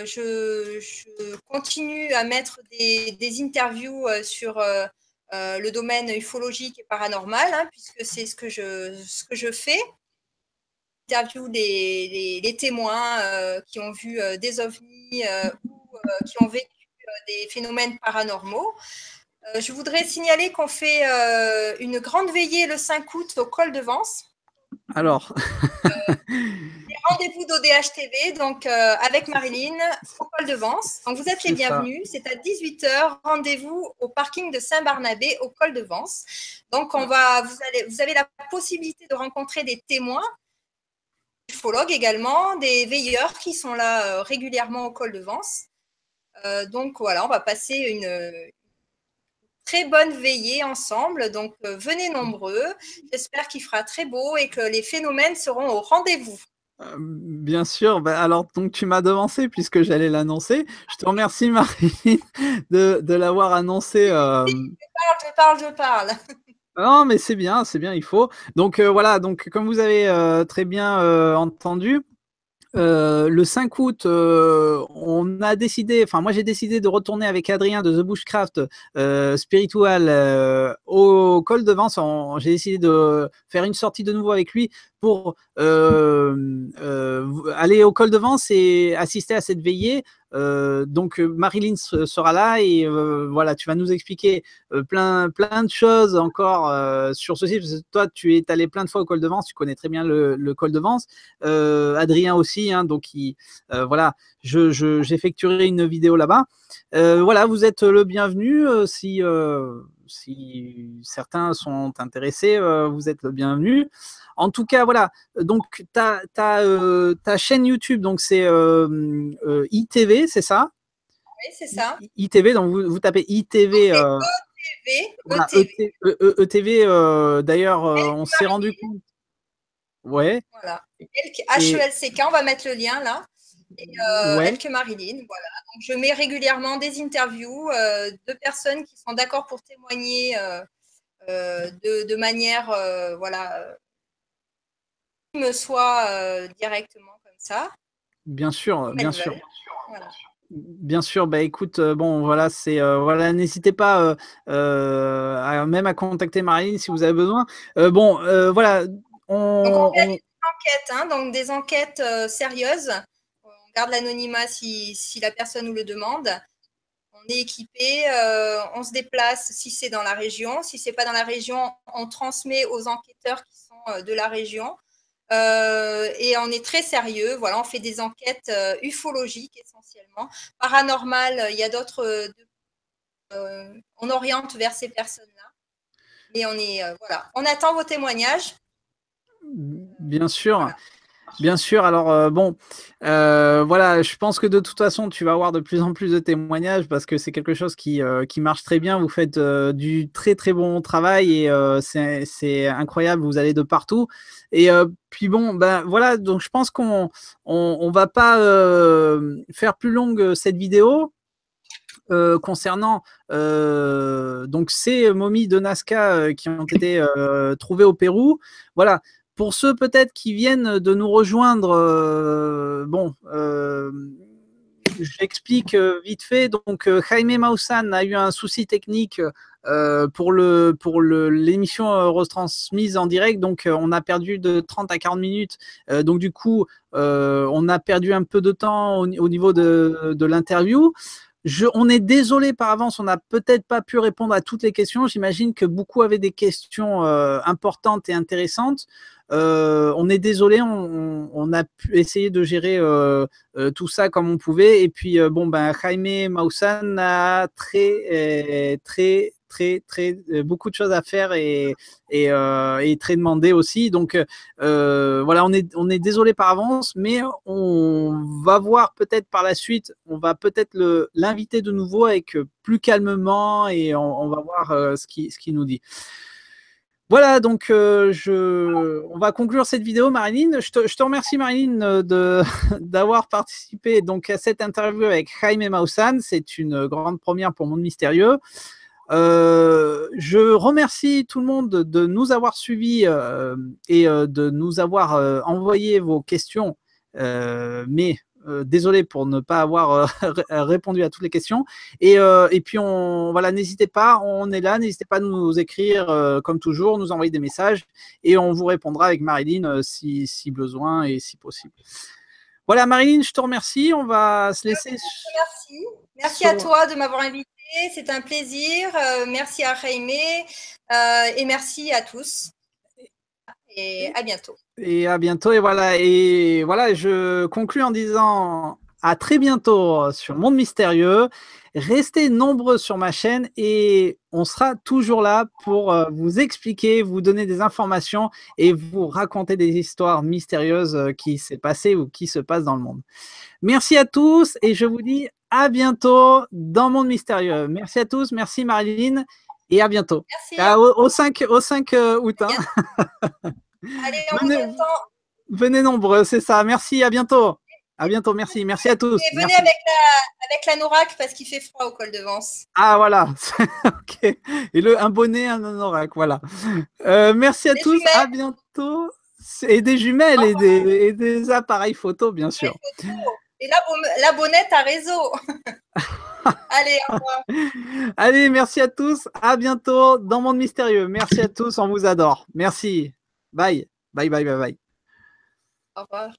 je continue à mettre des interviews sur le domaine ufologique et paranormal, hein, puisque c'est ce que je fais. J'interviewe les témoins qui ont vu des ovnis ou qui ont vécu des phénomènes paranormaux. Je voudrais signaler qu'on fait une grande veillée le 5 août au col de Vence. Alors, rendez-vous d'ODH TV, donc avec Marilyn au col de Vence. Donc vous êtes les bienvenus. C'est à 18h. Rendez-vous au parking de Saint-Barnabé au col de Vence. Donc vous avez la possibilité de rencontrer des témoins, des ufologues également, des veilleurs qui sont là régulièrement au col de Vence. Donc voilà, on va passer une très bonne veillée ensemble. Donc venez nombreux. J'espère qu'il fera très beau et que les phénomènes seront au rendez-vous. Bien sûr, alors donc tu m'as devancé puisque j'allais l'annoncer. Je te remercie Marilyn de l'avoir annoncé. Je parle. Non, mais c'est bien, il faut. Donc voilà, donc comme vous avez très bien entendu, le 5 août, on a décidé, enfin moi j'ai décidé de retourner avec Adrien de The Bushcraft Spiritual au col de Vence. J'ai décidé de faire une sortie de nouveau avec lui pour aller au col de Vence et assister à cette veillée. Donc Marilyn sera là et voilà, tu vas nous expliquer plein de choses encore sur ceci, parce que toi tu es allé plein de fois au col de Vence, tu connais très bien le col de Vence. Adrien aussi, hein, donc voilà, j'effectuerai une vidéo là-bas. Voilà, vous êtes le bienvenu. Si certains sont intéressés, vous êtes le bienvenu. En tout cas, voilà. Donc ta chaîne YouTube, donc c'est ITV, c'est ça? Oui, c'est ça. ITV, donc vous tapez ITV. ETV. D'ailleurs, on s'est rendu compte. Ouais. Voilà. HELCK, on va mettre le lien là. Et Elke Marilyn, voilà. Donc, je mets régulièrement des interviews de personnes qui sont d'accord pour témoigner de manière, voilà, qui me soit directement comme ça. Bien sûr, bien sûr. Voilà. Bien sûr, écoute, bon voilà, c'est voilà, n'hésitez pas même à contacter Marilyn si vous avez besoin. Voilà, donc on fait des enquêtes, hein, donc des enquêtes sérieuses. On garde l'anonymat si la personne nous le demande. On est équipé, on se déplace si c'est dans la région. Si c'est pas dans la région, on transmet aux enquêteurs qui sont de la région. Et on est très sérieux. Voilà, on fait des enquêtes ufologiques essentiellement. Paranormal, il y a d'autres. On oriente vers ces personnes-là. Mais on est voilà. On attend vos témoignages. Bien sûr. Voilà. Bien sûr, alors bon, voilà, je pense que de toute façon, tu vas avoir de plus en plus de témoignages parce que c'est quelque chose qui marche très bien. Vous faites du très très bon travail et c'est incroyable, vous allez de partout. Et puis bon, ben voilà, donc je pense qu'on va pas faire plus longue cette vidéo. Concernant donc ces momies de Nazca qui ont été trouvées au Pérou. Voilà. Pour ceux peut-être qui viennent de nous rejoindre, bon, j'explique vite fait. Donc, Jaime Maussan a eu un souci technique pour l'émission retransmise en direct. Donc, on a perdu de 30 à 40 minutes. Donc, du coup, on a perdu un peu de temps au niveau de l'interview. On est désolé par avance, on n'a peut-être pas pu répondre à toutes les questions. J'imagine que beaucoup avaient des questions importantes et intéressantes. On est désolé, on a pu essayer de gérer tout ça comme on pouvait. Et puis, bon, ben, Jaime Maussan a beaucoup de choses à faire et très demandé aussi. Donc, voilà, on est désolé par avance, mais on va voir peut-être par la suite, on va peut-être l'inviter de nouveau avec plus calmement et on va voir ce qu'il nous dit. Voilà, donc on va conclure cette vidéo, Marilyn. Je te remercie, Marilyn, d'avoir participé donc, à cette interview avec Jaime Maussan. C'est une grande première pour Monde Mystérieux. Je remercie tout le monde de nous avoir suivis et de nous avoir envoyé vos questions, mais désolé pour ne pas avoir répondu à toutes les questions. Et puis, voilà, n'hésitez pas, on est là, n'hésitez pas à nous écrire comme toujours, nous envoyer des messages et on vous répondra avec Marilyn si besoin et si possible. Voilà, Marilyn, je te remercie. On va se laisser. Merci à toi de m'avoir invité. C'est un plaisir. Merci à Jaime et merci à tous. Et à bientôt. Et à bientôt. Et voilà, je conclue en disant à très bientôt sur Monde Mystérieux. Restez nombreux sur ma chaîne et on sera toujours là pour vous expliquer, vous donner des informations et vous raconter des histoires mystérieuses qui s'est passées ou qui se passent dans le monde. Merci à tous et je vous dis à bientôt dans Monde Mystérieux. Merci à tous, merci Marilyn et à bientôt. Merci. Au 5 août. Hein. Allez, venez nombreux, c'est ça. Merci, à bientôt. À bientôt, merci. Merci à tous. Et venez avec la Norak parce qu'il fait froid au col de Vence. Ah, voilà. Ok. Et un bonnet, un anorak, voilà. Merci à tous, jumelles. À bientôt. Et des jumelles et des appareils photo, bien sûr. Et la bonnette à réseau. Allez, au revoir. Allez, merci à tous. À bientôt dans Monde Mystérieux. Merci à tous, on vous adore. Merci. Bye. Bye, bye, bye, bye. Au revoir.